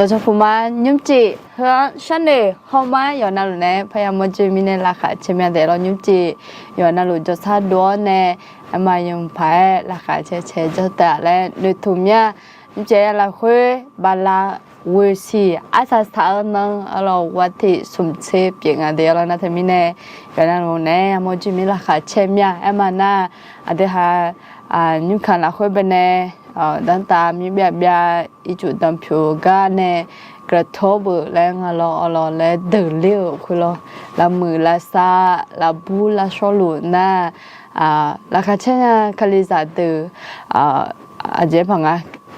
เราจะพูดมายุ่งจีเฮ้ยฉันเลยเข้ามาอยู่นั่นแหละพยายามจะมีในราคาเชื่อมแต่เรายุ่งจีอยู่นั่นหลุดจะซาดัวเนี่ยมายุ่งไปราคาเชื่อจะแต่และในทุ่มเนี่ยยุ่งจีเราคุยบาลาวิธีอาศัยสถานนั้นเราวัดที่สมเด็จเพียงเดียวนะที่มีเนี่ยอยู่นั่นหลุดเนี่ยมันจะมีราคาเชื่อมเนี่ยมาน่าเดี๋ยวยุ่งขันเราคุยเป็นเนี่ยดันตามีแบบอีจุดดำผิวกันเนี่ยกระทบแรงเราและเดือดเลี้ยวคือเราละมือละซาละบูละชอลุน่ะละคัเช่นคลิซาตือเจ๊พัง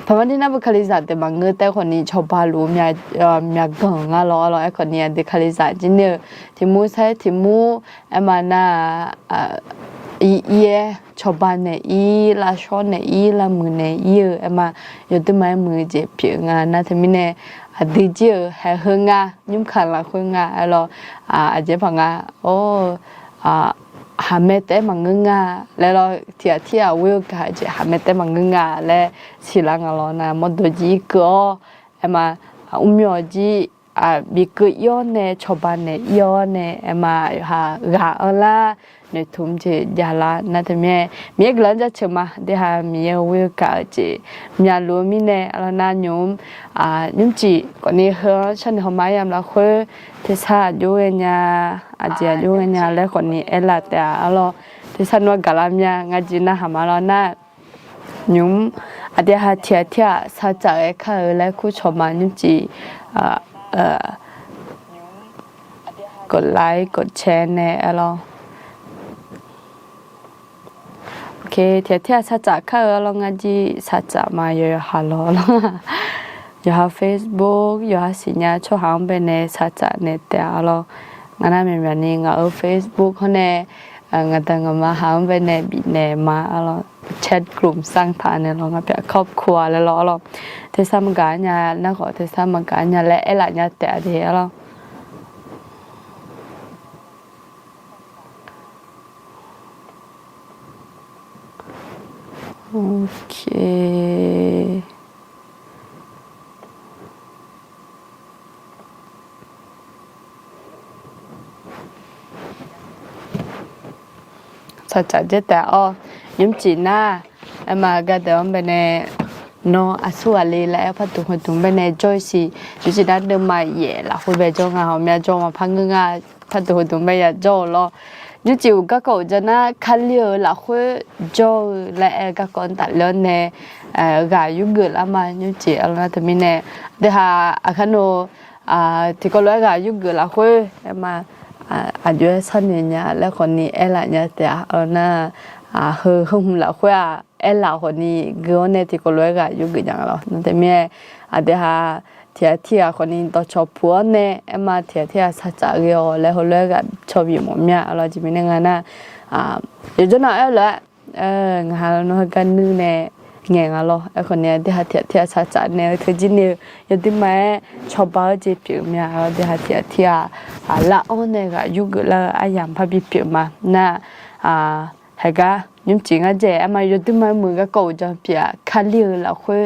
เพราะว่าที่นั่นเป็นคลิซาตือบางเงือแต่คนนี้ชอบพาลูมีกังเราไอ้คนนี้เด็กคลิซาจริงเนี่ยที่มูใช้ที่มูมาน่ะชาวบ้านเนี่ยลาชอนเนี่ยลามือเนี่ยมาอยู่ที่ไม่มือเจ็บเพียงนะที่มีเนี่ยดีเจให้เฮงยุ่งขันละคุยเราเจ็บพังโอ้หาเมตแต่มังงแล้วเราเที่ยววิวกันจะหาเมตแต่มังงและสิลังเรานะมดจีก็มามีจีบิกย้อนเนี่ยชาวบ้านเนี่ยย้อนเนี่ยมากาละในทุ่มเจยาลานั่นแต่มีกลันจะเชื่อมาเดี๋ยวมีวิวกันจะมีอารมณ์มีเนี่ยเราหน้ายุ่มจีก่อนนี้เหรอฉันเขาไม่ยอมรับคุยที่ชาอยู่เนี่ยอาจจะอยู่เนี่ยแล้วคนนี้เอล่าแต่เราที่ฉันว่ากลามีงานจีน่าหามาเราหน้ายุ่มเดี๋ยวเที่ยวสัจจะเขาแล้วคู่ชมมายุ่มจีกดไลค์กดแชร์เนี่ยเราโอเคเที่ยวสัจจะเขาเรางานจีสัจจะมาอยู่ฮัลโหลอยู่ Facebook อยู่สิญญาช่วยหาเป็นในสัจจะเนี่ยแต่เรางานนั้นเป็นนี่งาน Facebook เขาเนี่ยงานแต่งมาหาเป็นในบินเนี่ยมาเราแชทกลุ่มสร้างฐานเนี่ยเรางานเป็นครอบครัวแล้วเราเทศมการเนี่ยนักขอเทศมการเนี่ยและหลายเนี่ยแต่เดียวเราโอเคสัจจะเจแต่ยุ่มจีน่ามาก็เดิมไปในน้องอาศัวลีแล้วพัดตุงตุงไปในจอยสิจุดนั้นเดิมมาเย่ละคุยไปจ้องเขาเมียจ้องมาพังงาพัดตุงไปยาจ้องล้อยุ่จิวก็เกิดจะน่าคันเลี้ยวละคุยจ้องและก็ก่อนตัดเลี้ยวเนี่ยกายุ่งเกิดละมายุ่จิอะไรนะแต่ไม่เนี่ยเดี๋ยวอาคันโนที่ก็เลยกายุ่งเกิดละคุยมาอายุสั้นเนี่ยแล้วคนนี้หลานเนี่ยแต่น่ะเฮอหุ่มละคุยหลานคนนี้เกอเนี่ยที่ก็เลยกายุ่งเกิดอย่างเราแต่เมียเดี๋ยวที่คนนี้ต่อชอบผัวเนี่ยมาที่สัจจะเกี่ยวแล้วเขาเลยกาชอบอยู่หมดเนี่ยเราจะมีในงานน่ะอยู่จนไหนแล้วงานเรากันนึงเนี่ยเงี้ยเราคนนี้เดี๋ยวที่สัจจะเนี่ยคือจริงเนี่ยอยู่ที่ไม่ชอบบ้าจีบอยู่เนี่ยเดี๋ยวที่ละอ้อนเนี่ยก็ยุ่งเกิดละอายามพับบีบมาน่ะให้ก็ยุ่งจริงอ่ะเจ๊มาอยู่ที่ไม่มือก็เก่าจะเปียคันเลี้ยวแล้วคุย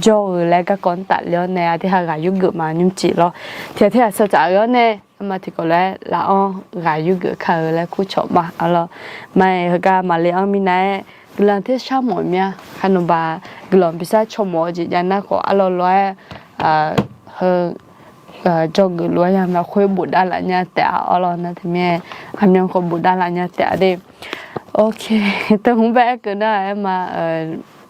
จ่อแล้วก็ก่อนตัดเลี้ยวเนี่ยที่หายุ่งเกิดมายุ่งจริงแล้วที่สัจจะเลี้ยวเนี่ยมาที่ก็แล้วละอ้อนยุ่งเกิดเขาแล้วคู่ชอบมาแล้วไม่ให้ก็มาเลี้ยงมีไหนกลังที่ชอบหมดเนี่ยขนมบากลังพิซซ่าชมหมดจียันนะก็อร่อยจงรวยยังเราคุยบุตรได้ละเนี่ยแต่เรานะที่แม่ทำยังคนบุตรได้ละเนี่ยแต่เด็กโอเคแต่ผมแบกก็ได้มา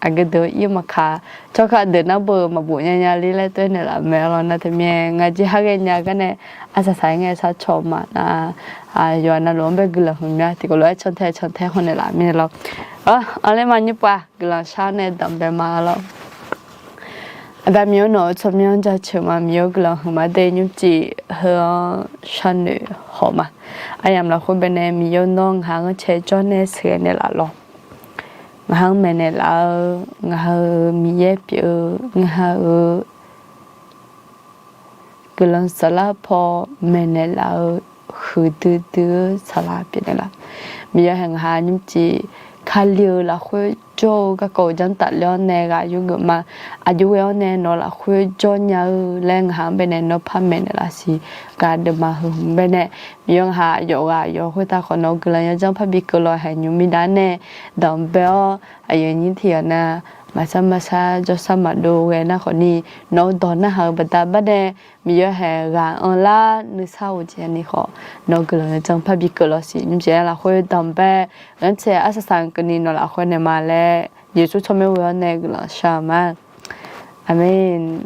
อันก็เดี๋ยวยี่มาขาชอบขาเดินน้าเบอร์มาบุญเนี่ยลีเลยตัวเนี่ยละแม่เรานะที่แม่งานที่หาเงินเนี่ยก็เนี่ยอาศัยเงินสักชมมาย้อนน่ะล้มไปกลังหุ่นเนี่ยที่ก็เลยชนแท้คนเนี่ยละแม่เราอะไรมาเนี่ยป่ะกลังชาเนี่ยดำไปมาแล้วแบบมีหนูชอบมีนจะเชื่อมามีกลังหุ่นมาเดินยุ่งจีเฮชันเนี่ยหอมอายามเราคนเป็นมีน้องหางเชจอนเนี่ยเสือเนี่ยละหรอกหางแม่เนี่ยละหางมีเย็บอยู่หางกลังสลับพอแม่เนี่ยละคือดื้อสลับเนี่ยละมีอย่างหางยุ่งจี คาเลียละคุยโจก็โกจันตัดเลี้ยนเนกาอยู่กับมาอายุเลี้ยนเนนละคุยโจนยาแรงหามไปในนพเมนละสิการเดมาหึงไปในมียงหาโยกาโยคุยตาคนนกเลยยังจังพับบิกลอยให้ยูมิดานเนดอมเบลอายุนี้เทียนะมาซามาซาจะสมัครดูเวนะคนนี้น้องตอนนั้นหาบัตรบัตรเนมีเยอะแห่งานออนไลน์นึกเศร้าจริงนี่ขอน้องก็เลยจังพับบิกลอยสิยิ่งเจ้าละคุยดอมเบลงั้นเจ้าอาศัยกันนี่น้องละคุยเนี่ยมาแล้ว耶稣从没为我那个了，啥嘛？阿门，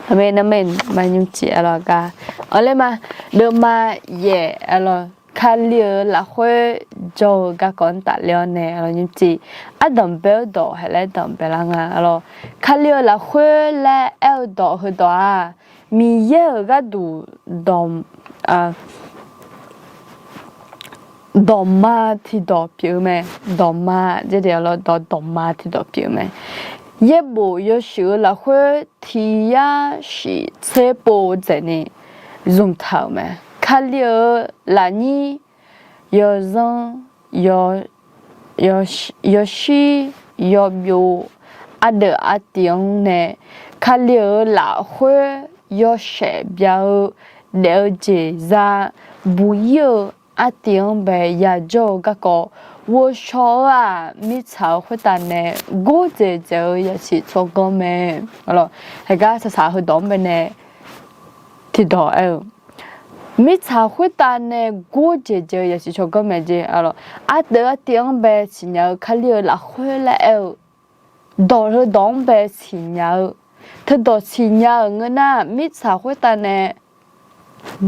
阿门，阿门，蛮有节了噶。后来嘛，都嘛也了，看了那会就个讲大了呢，了有节。啊，当表到还来当表啷个了？看了那会来เอา到很多啊，มีเยอะก็ดู当啊。ดอมมาที่ดอกเปียวไหมดอมมาจะเดี๋ยวเราดอมมาที่ดอกเปียวไหมเย็บโบยชื่อละคุยที่ยาสิเชโปเจนี่รุ่งเท่าไหมคาเลียลานี่ยอซังยอชียอบิวอัดอัดยังเนี่ยคาเลียละคุยยอเชบยาวเดี๋ยวเจจาบุยอาเตียงเบยาโจก็ก็我说啊มีชาวคนนั้นเนี่ยกูเจออย่าสิชกกันไหมalorsให้ก็ภาษาคนดอมเป็นเนี่ยที่ดอมีชาวคนนั้นเนี่ยกูเจออย่าสิชกกันไหมจีalorsอาเตียงเบสิญญาเขาเรียกละคนละดอดอมเบสิญญาถ้าดอสิญญาเงินน่ะมีชาวคนนั้นเนี่ย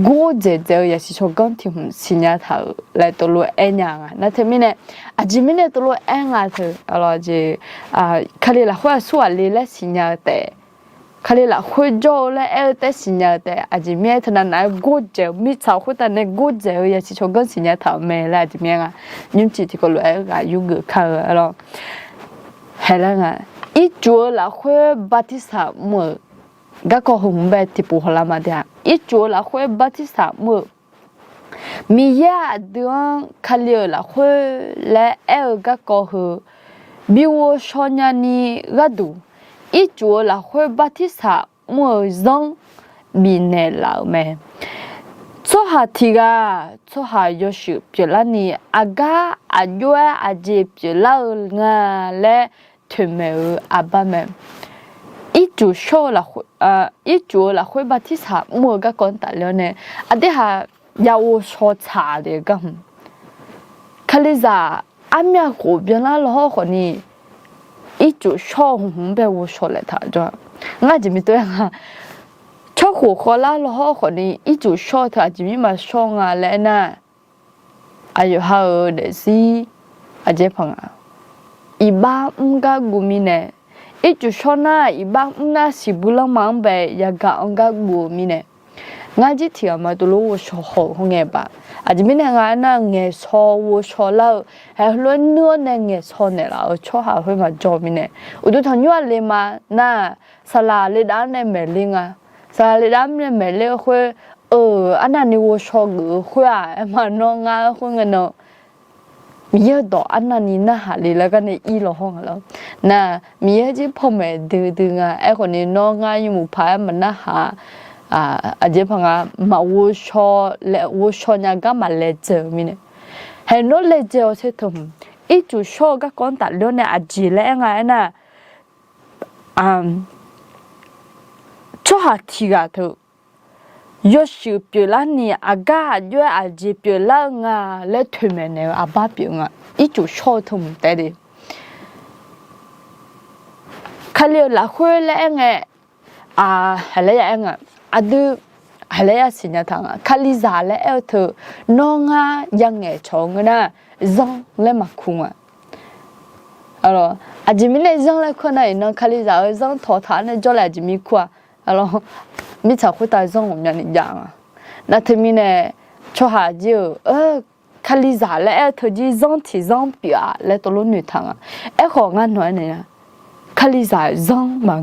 กูเจออย่าสิชกันที่หุ่นสิญญาเท่าเลยตัวรู้เอ็นยังอ่ะนั่นเธอมีเนี่ยอาจจะมีเนี่ยตัวรู้เอ็นอ่ะเธออะไรจีเขาเรียกละหัวส่วนเลยละสิญญาแต่เขาเรียกละหัวโจละแต่สิญญาแต่อาจจะมีเท่านั้นกูเจอมีชาวคนนั้นเนี่ยกูเจออย่าสิชกันสิญญาเท่าไม่ละอาจจะมีอ่ะยิ่งจีที่ก็รู้เอ็นอ่ะยุ่งกับเขาอะไรเห็นแล้วไงอีจัวละหัวบัติสามมือก็คงแบบที่ปู่เรามาเดียอีจัวละคุยบัติสามมือมียาเดือนคาเลียละคุยและก็คือบิวชอนยานีก็ดูอีจัวละคุยบัติสามมือจังมีเนล่าแม่ช่วงที่ก็ช่วงยศเปล่านี่อายุอาเจ็บเปล่างาและถึงแม้อาบ้าแม่一组show了一组了会把ที่สามมือก็ก่อนตัดแล้วเนี่ยอันที่หายาวชอชาเด็กกันคลิซ่าอามีกูเบียนละล้อคนนี้一组 show หุ่นแบบ我说了他จ้ะงั้นจะมีตัวอย่างชอบหัวคนละล้อคนนี้一组 show 他จะมีมาช่องอะไรนะอายุห้าเดือนสี่อาจจะพังอีบ้าก็กูมีเนี่ย一就说那一般那是不能忙呗，也讲个我咪呢。俺这天嘛都我说好好眼吧，啊这边呢俺那眼错我错了，还乱乱那眼错呢啦，我错还会嘛做咪呢。我都同你话嘞嘛，那萨拉里达那没灵啊，萨拉里达那没灵会安那你我说个会啊，嘛弄啊会个弄。มีเยอะต่ออันนั้นนี่นะหาเลยแล้วก็ในอีหลห้องแล้วน่ะมีเยอะที่พ่อแม่ดื้อไอ้คนนี้น้องง่ายอยู่หมู่พายมันนะหาอาจจะพังมาวัวชอและวัวชอเนี่ยก็มาเลเจอมีเนี่ยเห็นน้องเลเจอใช่ถุงอีจู่ชอก็ก่อนตัดเรื่องเนี่ยอาจจะแล้วไงน่ะชอหาทีกันเถอะยศชื่อเปล่านี่อากาศด้วยอาจจะเปล่างาและถึงแม้เนี่ยอาบ้าเปล่าอีจู่ชอบทุ่มแต่ดิเขาเรียกละคุยแล้วไงอะไรอย่างเงี้ยดูอะไรสิ่งต่างๆเขาลิซ่าแล้วเธอน้องยังไงชงนะจังเลยมาคุ้งalorsอาจจะมีในจังเลยคนไหนน้องเขาลิซ่าจังทอฐานเนี่ยจะเลยจะมีขั้วalorsมีชาวคนตายส่งผมอย่างนี้อย่างนั่นที่มีเนี่ยชัวหาจิคาลิซ่าแล้วเธอจีจังที่จังเปียแล้วตัวลุ้นอยู่ทางของงานหน่อยเนี่ยคาลิซ่าจังมัง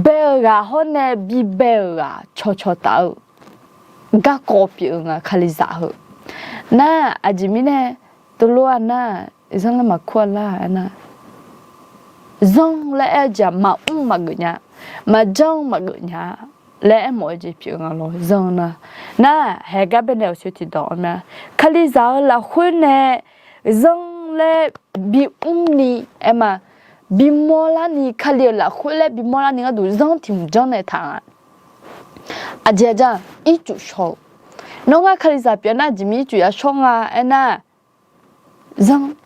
เบลกาฮอนเนี่ยบีเบลกาชอตาก็เปียคาลิซ่าน่าอาจจะมีเนี่ยตัวลุ้นน่ะ zong la ma kwa la ana zong la e ja ma ma gu nya ma jong ma gu nya le mo ji pi nga lo zong na he ga be ne su ti do na khali za la khun ne zong le bi ni e ma bi mo la ni khali la khun le bi mo la ni ga du zong ti jong ne ta a ja ja i chu sho no nga khali za pi na ji mi chu ya sho nga e na zong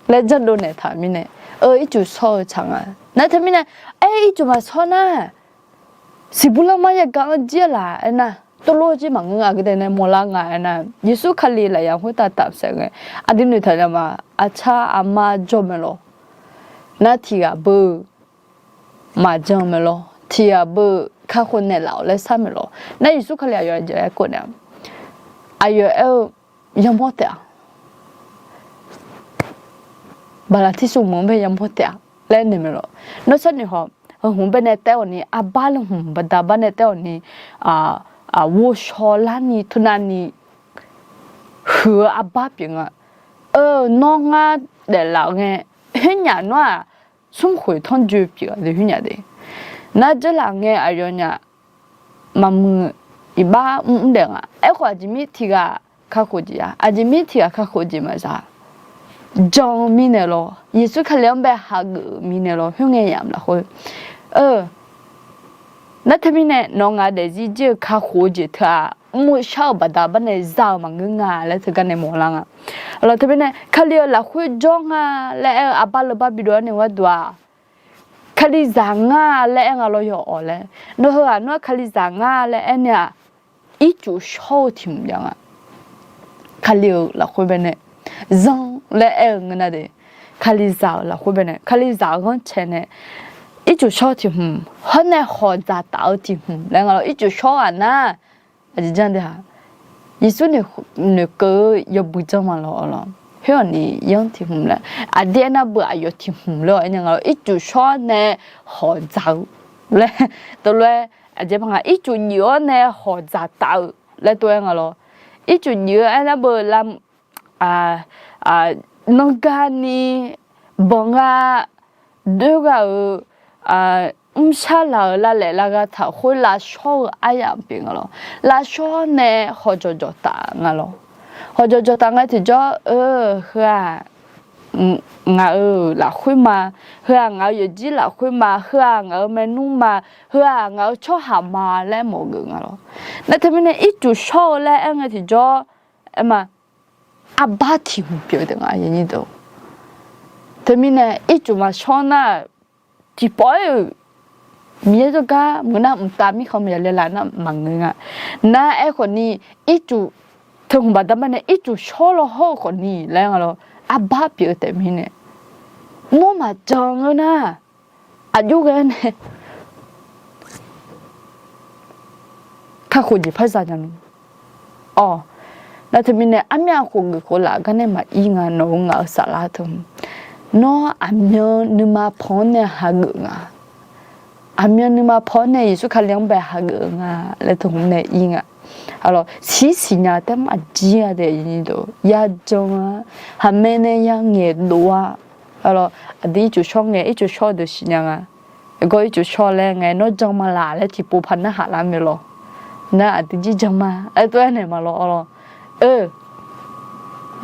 le ja do ne ta mi ne i chu sho chang a na ta mi ne i chu ma sho na Sibula maya gang je la na to lo ji ma nga ga de ne mo la nga na yesu khali la ya hu ta ta se nge adin ne tha ma acha ama jo me lo na ti ga bu ma jo me lo ti ga bu kha khun ne la le sa me lo na yesu khali ya je ko ne ayo yam mo ta bala ti su mo be yam mo ta le ne me lo no sa ni ho hùng bên này tao ni ba lông hùng bên ta bên này tao ni wo shaw la ni thuna ni hứa ba biển nó nga để lão nghe hết nhà nó sum khởi thon chưa biển để hết nhà đấy na cho lão nghe ai rồi nhà mà mưa ba để ai qua chỉ mi thì cả khá khó gì chỉ mi thì khá khó gì mà sao trong mi này lo Yesu khai lên bé hà gử mi này lo hướng nghe nhảm là thôi那他们呢？农家的日子看活着他，没少把他们的造嘛个啊，来这个呢莫浪啊。了他们呢，看了来会种啊，来阿爸了爸比多呢我多啊，看里长啊，来俺老有哦嘞，那好啊，那看里长啊，来俺呢，一就少听样啊，看了来会边呢，长来俺个那的，看里长来会边呢，看里长个钱呢。一就少听，很难好咋到听，然后一就少啊那，是这样的哈。一说你个要不怎么了，后你样听了，点那不要听了，然后一就少呢好咋嘞，到嘞，这帮啊一就nhiều呢好咋到嘞对个咯，一就nhiều那不làm nông dân ni bằng đưa cái xa là lẽ là cái thảo khối là số ai làm việc rồi là số này họ cho tặng rồi họ cho tặng cái thì cho ha ngà là khối mà ha ngà giờ chỉ là khối mà ha ngà menu mà ha ngà cho hàm mà lấy một người rồi nên thế nên ít chút số lấy anh thì cho mà ba thì không biết được à như đó thế nên ít chút mà số na chỉ bảoมีตัวก็เหมือนน่ะมันตามมีเขาไม่เลยล่ะน่ะมังเงาน่ะไอ้คนนี้อีจูถึงบัดนั้นเนี่ยอีจูชอบละห้อคนนี้แล้วไงล่ะบ้าเปียแต่มีเนี่ยมัวมาจังเลยนะอายุกันเนี่ยข้าคุยภาษาจังอ๋อแล้วที่มีเนี่ยอามีคนละกันเนี่ยมาอีงานน้องสาระทุ่มน้ออามีนึมาพอนเนี่ยหาเงาอามีนึมาพอเนี่ยยิ่งสุขเลี้ยงแบบหาเงินอ่ะแล้วตรงเนี่ยยิงอ่ะalors siเนี่ยแต่มาจีอ่ะเดี๋ยวนี้ดูยาจงอ่ะหาไม่เนี่ยยังเงี้ยดูอ่ะ alors อันนี้จุดช่องเนี่ยจุดช่องดูสิยังอ่ะก็จุดช่องแล้วไงน้องจังมาลาแล้วที่ปูพันน่ะหาลาไม่หรอน่ะอันนี้จังมาไอ้ตัวเนี่ยมาหรอ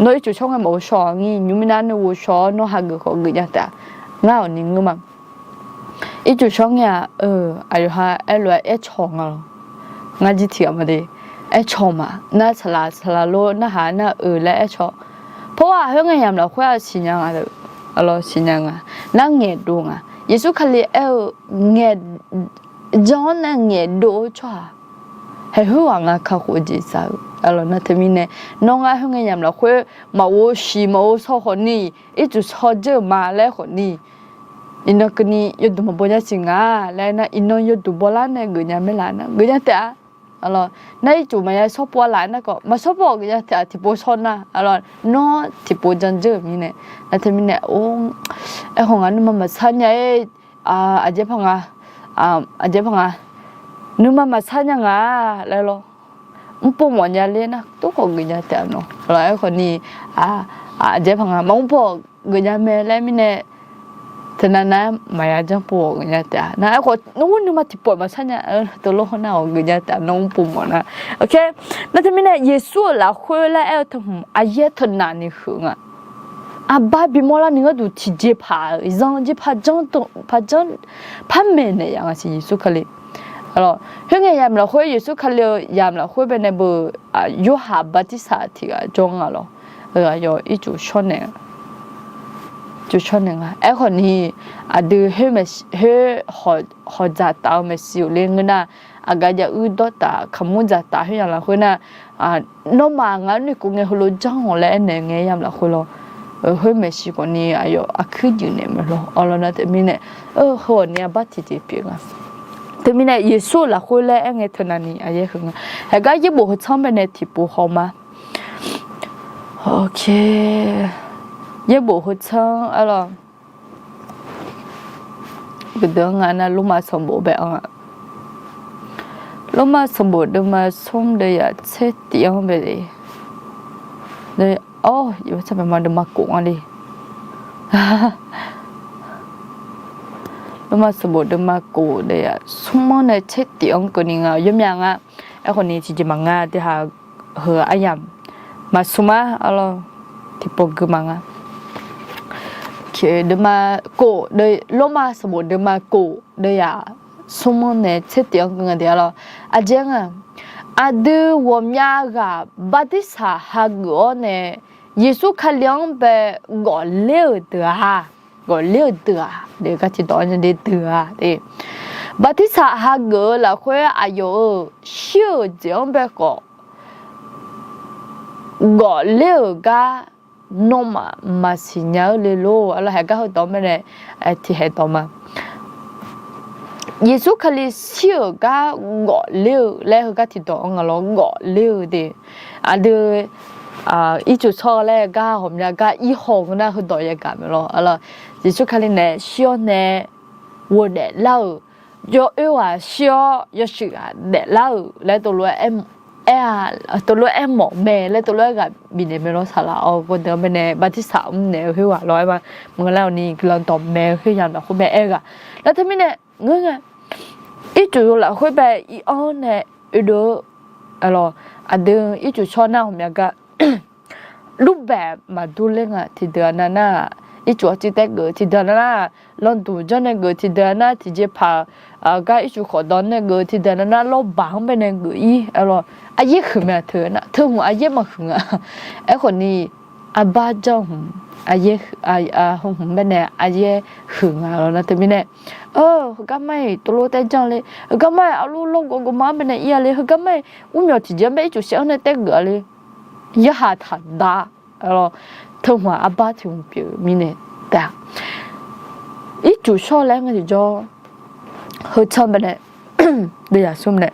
น้อยจุดช่องไอ้หมูช่องนี่ยูมินาเนี่ยวัวช่องน้องหาเงินของเงินยังแต่ง่ายนิ่งมั้ง一就想呀，哎呦哈，哎来哎唱啊，我几天嘛的，哎唱嘛，那吃啦咯，那哈那来哎唱，เพราะว่าเฮงยามเราคุยสิยังอ่ะเราสิยังอ่ะนั่งเงดงอ่ะเยซูคลีเงดจอนนั่งเงดโดชัวให้หัวงาข้าหัวจีสาวเรานั่นทำเนี่ยน้องอ่ะเฮงยามเราคุยมาโอชีมาโอชอคนนี้อีจุชอเจอมาแล้วคนนี้อินโนคนนี้ยดูมาบ่อยจริงอ่ะแล้วนะอินโนยดูบ่ล้านเนี่ยกูยังไม่ล้านนะกูยังแต่alors นั่นจู่มายังชอบบ่ล้านนะก็มาชอบบ่กูยังแต่ที่บ่ชอบนะalors น้อที่บ่จันเจอมีเนี่ยแล้วทีนี้โอ้ไอ้ของอันมันมาสัญญาอาจจะพังอาจจะพังนึกมาสัญญาแล้วหรอมันบ่หมดยาเลยนะตัวของกูยังแต่เนาะแล้วไอ้คนนี้อาจจะพังมันบ่ người nhà mẹ lại mình nè thế nên là mày ăn chẳng bùa người nhà ta na ai có nó nhưng mà thì bùa mà sao nhá từ lúc nào người nhà ta nó bùa mà na ok那他们呢耶稣啦回来要他们啊也他哪里去啊啊爸比莫拉你个都直接爬让直接爬张都爬张爬没那样啊是耶稣可里alors hiện ngày yam là khối Giêsu kali yam là khối bên này bự Yoha Batista thì cái trong à lo rồi ít chú chọn này chú chọn này à còn thì đưa hết mà hết họ giả tạo mà siêu lên cái na cái giờ đó ta không muốn giả tạo hết là khối na nó mà ngắn thì cũng nghe hồi trong họ lại này nghe yam là khối lo hơi mà siêu còn thì cứ như này mà lo alors nó thì mình này hồi này bắt thì biết à thế mình này Giêsu là khối lẽ nghe thằng này à vậy không à cái gì bộ trong bên này thì bộ họ mà ok gì bộ trong alors cái đường anh lúc mà xong bộ bé à lúc mà xong bộ được mà xong đây à chết tiếng về đi đây giờ sao mà được mà cũng anh đi lúc mà số bộ được mà cổ để sung món này chết tiếng của mình giống như nga ai còn này chỉ mang nga thì hà hở ayam mà suma alo thì bộ cứ mang nga khi được mà cổ đây lúc mà số bộ được mà cổ đây sung món này chết tiếng của người thì alo ajeng adu womya ga batisa hago ne Giêsu khaliang be gọi leo từ gọi liều từ để các chị nói như thế từ thì bà thì sao ha gỡ là khỏe ayo siêu giống bé có gọi liều cả nó mà chỉ nhớ lên lô là hai cái hơi tóm này thì hai tóm mà Giêsu khali siêu cả gọi liều lấy cái thì tóm nó gọi liều thì đưa ít chút sau này cái hôm nay cái ít hôm nay hơi đói cái mà lo là chỉ số cái này xíu này vô để lâu do yêu xíu do sự để lâu lấy tụi tụi em mỏ mè lấy tụi gặp bị này mới nói sao là con đứa bên này bắt thì sao này hiểu nói mà người lao ni lần tóm mè khi làm là không mè cảแล้วถ้าไม่เนี่ยเงี้ยít chút là hơi bé ít này đó alors đưa ít chút sau nào hôm nay cái lúc bé mà tu lên thì đứa nana ít chỗ chỉ để gửi thì đứa nana lần tu cho nên gửi thì đứa nana thì chỉ phá cái ít chỗ khó đón nên gửi thì đứa nana lo bảng bên này gửi rồi ai không mà thừa nè thừa mà ai mà không ấy còn ni ba trong ai không bên này ai không rồi nó từ bên này cái mấy tôi lo tay trong lên cái mấy alo lo có má bên này ia lên cái mấy nhỏ thì chỉ mấy chỗ xíu này tay gửi lên一下太大，同埋阿爸條表面呢大，一做錯咧我哋就去唱咩咧？你也說咩？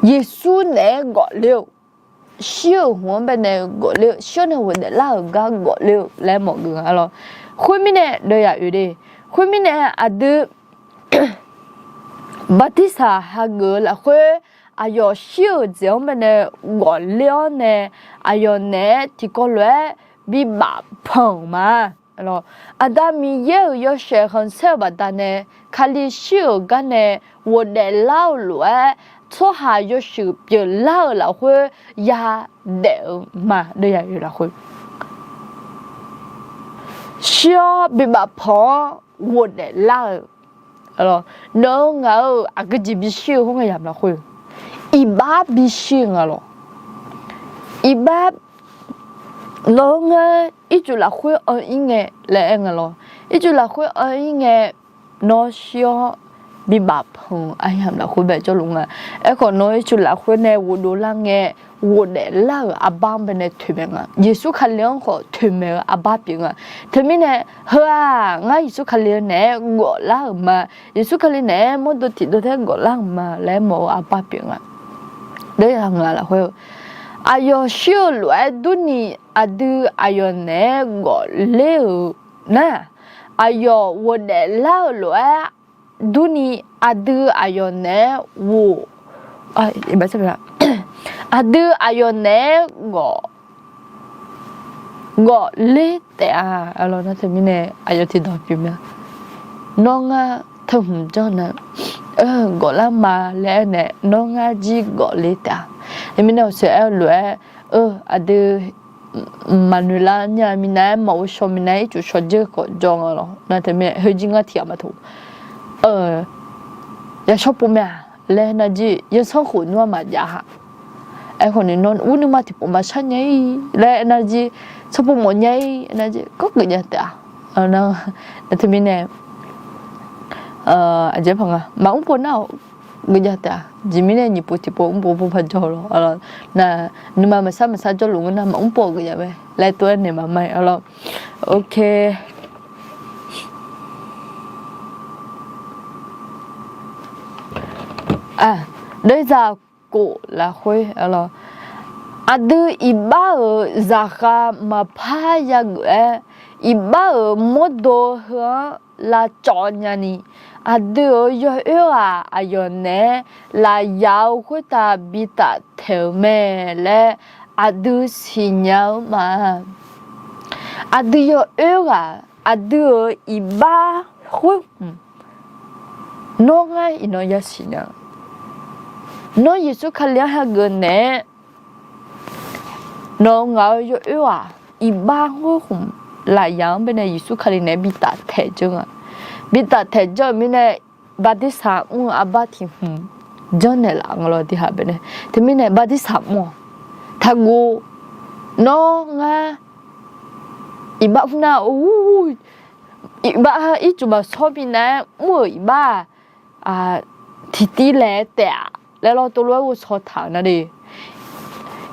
耶穌呢個了，小我們呢個了，小呢我哋老家個了，來冇個啊後面呢你也有的，後面呢阿的，巴蒂薩哈個啦會。ayo siêu giống bên này gọi liao này ayo này thì có lẽ bị bạo phồng mà rồi Adam yêu sẽ hơn sao bà ta này khali siêu cái này wo để lao lúa số hai yêu sự bị lao là hơi ya đều mà đây là hơi siêu bị bạo phồng wo để lao rồi nó ngờ cái gì bị siêu không phải làm là hơi iba bishing alo iba lo nga itu la khoi inge le engalo itu la khoi inge no sio bi bap hung ai ham la khoi be cho lunga e ko no itu la khoi ne wo do la nge wo de la abam be ne thumenga yesu khaliang ko thume aba pinga themine ha nga yesu khaliang ne go la ma yesu khaliang ne mo do ti do the go la ma le mo aba pinga đấy là người là hơi ayo siêu loại đuni adu ayo nè gọi leo nè ayo wo để lao loại đuni adu ayo nè wo bây giờ là adu ayo nè gọi gọi lê tệ alo nó thì mình ai thì đọc phim nha nó nga thầm cho nè gọi là mà lẽ nè nó nga gì gọi lê tệ thì mình nào sẽ lẽ ada Manuela nya mình này mẫu số mình này chủ số chưa có chọn rồi nó thì mình hơi chính ngã thiệt mà thôi ya số bố mẹ lẽ là gì ya số khổ nữa mà ya ai còn nên non uống mà thì bố mà sao nhảy lẽ là gì số bố muốn nhảy là gì có cái gì đó nó thì mình này aja phẳng à mà ông bố nào cái gì đó chỉ mình này nhịp bố thì bố ông bố phải cho rồi là nhưng mà sao cho luôn mà ông bố cái gì vậy lại tôi này mà mày ok đây giờ cổ là khôi ada iba zaka mà pha ya gue iba modo là chọn nhà ni ada yo ayo ne là yao của ta bị ta theo mẹ le ada xin nhau mà ada yo ada iba khôi nó ngay nó ya xin nhau nó Yesu khalia ha gần nè nó ngáo yo iba ho hum là yang bên này Yesu khalia nè bị ta thế chứ bị ta thế chứ mình này bắt đi sa abba thì cho nên là ngalo đi ha bên này thì mình này bắt đi sa thagu nó nga iba na iba ít chụp so bên này iba thì lẽ tệแล้วเราตัวรู้ว่าชดถางนะดิ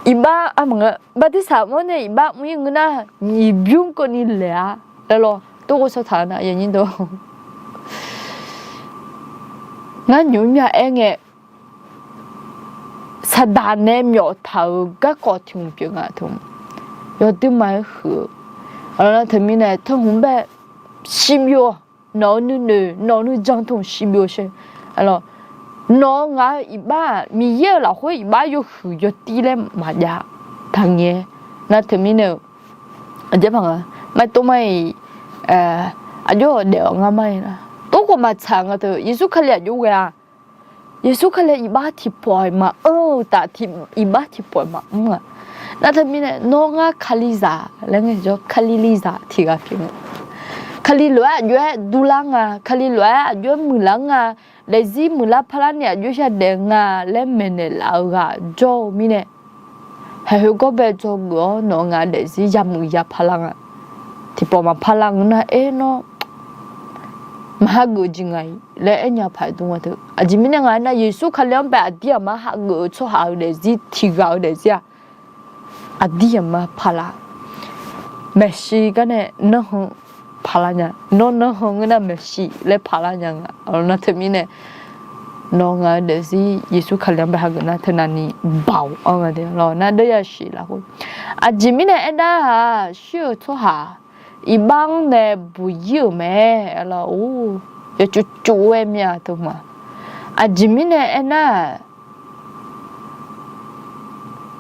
อีบ้ามึงบ้าที่สามวันเนี่ยอีบ้ามึงยังนะอีบิวก็นี่แหละแล้วเราตัวชดถางนะอย่างนี้ตัวงั้นอยู่เนี่ยเองสถานเนี่ยมีเท่าก็กอดถึงเพียงทุ่มยอดที่ไม่หือแล้วถึงมีเนี่ยทั้งหุ่นแบบชิมอยู่นอนจังทุ่งชิมอยู่ใช่แล้วnó ngã iba mi ye là khối iba yo hư yo ti le mà ya thằng nhé na thì mình nè anh chấp bằng mai tôi mai anh yo đều ngã mai là tôi có mà chẳng à thôi Yesu khai là yo cái Yesu khai là iba thì bồi mà ta thì iba thì bồi mà na thì mình nè nó ngã khaliza là nghe cho khaliza thì gặp phim khali lúa yo dulang khali lúa yo mulang lấy gì mù la pha nè yo cha de nga le men la ga jo mi nè hay có bé cho ngõ nó nga để gì ya mù ya pha lang thì bỏ mà pha lang na nó mà ha gỡ gì ngay le nhà phải đúng không thôi chỉ mình nga na Yesu khai lên bé đi mà ha gỡ cho ha để gì thì gạo để gì đi mà pha la Messi cái này nó 팔라냐 너너 흥나 메시 레 팔라냐 얼나 때문에 너가 내지 예수 칼렘 하거나 테나니 바우 어가데 너나 되야시라고 아지미네 에다 쉬어 토하 이방내 부유메 알라 오 여쭈쭈에미야 도마 아지미네 에나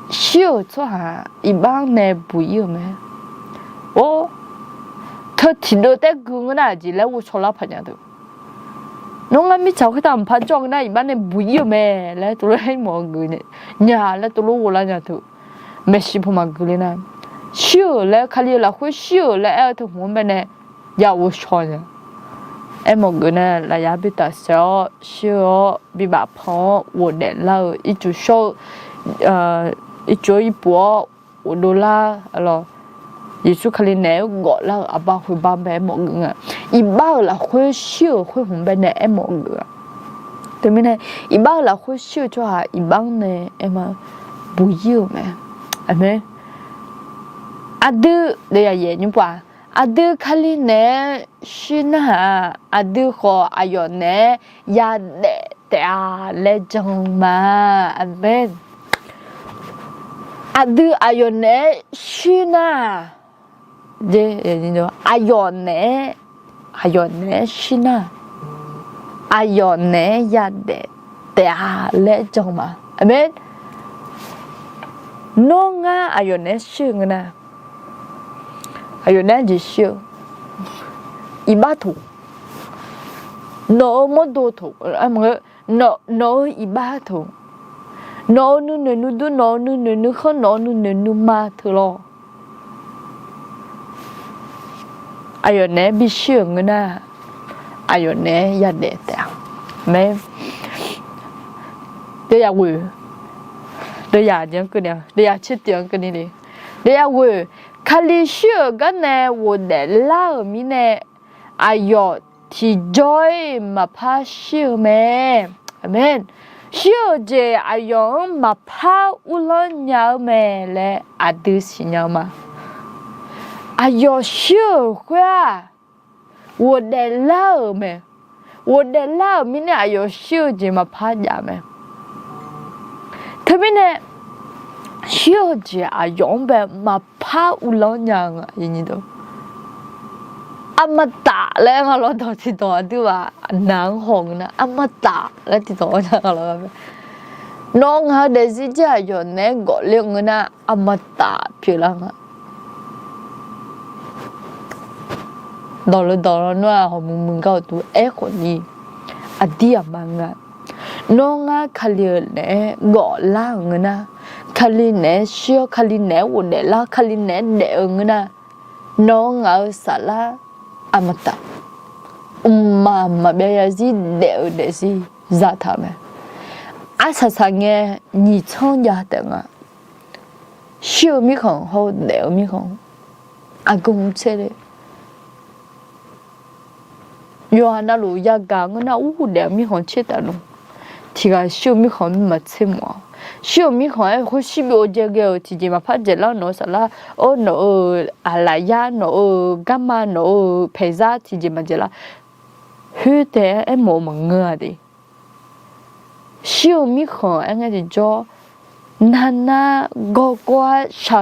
쉬어 토하 이방내 부유메 오 더 뒤로 때 그건 아지 레고 졸라 파냐도 농가 미쳐 그다음 반정나 이만에 무이음에 레 돌아이 뭐 그네 냐레 돌로 올라냐도 메시 보마 그리나 쉬어 레 칼리라 호 쉬어 레 에터 몸베네 야오 쇼냐 에모 그네 라야비다서 쉬어 비바포 오데라 이주쇼 이조 이보 오돌라 알로 Yesu khai nè gọi là abba hồi ba bé mọi người iba là khối siêu khối hùng bé nè mọi người từ bên này iba là khối siêu cho hà iba nè em mà bùi yêu mẹ amen adu đây là gì nhung qua adu khai nè xin ha adu khó ayo nè ya để lệ chồng mà amen adu ayo nè xin ha 네, 얘는요. 아요네 시나 아요네 야데 대아레 정말 아멘 농아 아요네 시응나 还有那只秀，一把头，那么多头，那一把头，那都那和那嘛头咯。哎呦，那必须个呢，哎呦，那也得的，没，对呀喂，对呀这样个呢，对呀吃这样个呢哩，对呀喂，看你学个呢，我的老米呢，哎呦，提 joy 嘛怕学没，没，学这哎呦嘛怕乌了鸟没嘞，啊都是鸟嘛。哎呦，学会啊！我的老妹，我的老妹呢？哎呦，学怎么怕呀妹？特别呢，学这啊用呗，嘛怕乌老娘啊，你都。啊嘛打嘞，我老头子多对吧？难红呢，啊嘛打嘞，这多呢我老妹。น้องหาเดซิจ่าอยู่ในกอเลี้ยงนะอามาตาพี่ลังอ่ะดอลนัวของมึงก็ตัวคนนี้อดีตมังอ่ะน้องอ่ะคลีเนี่ยกอล่างนะคลีเนี่ยเชื่อคลีเนี่ยวันเดล่าคลีเนี่ยเดงนะน้องอ่ะสาระอามาตามาเบียซีเดซีจะทำไหมอาสาสังเกต你创家的啊小米ของเขาเดว米ของอากงเชเลยย้อนนั่นลูกยากางก็น่าอู้เดว米ของเชตาลงที่ก็小米ของมันเชื่อมั้ง小米ของไอ้คนสิบโอเจเกลที่จะมาพัดเจริญโนสละโอ้โนอะไรยาโนกัมมาโนเพซ่าที่จะมาเจริญฮือแต่ไอ้หมูมันเงือดิ小米ของไอ้เงี้ยจะนั่นน่ะก็ชา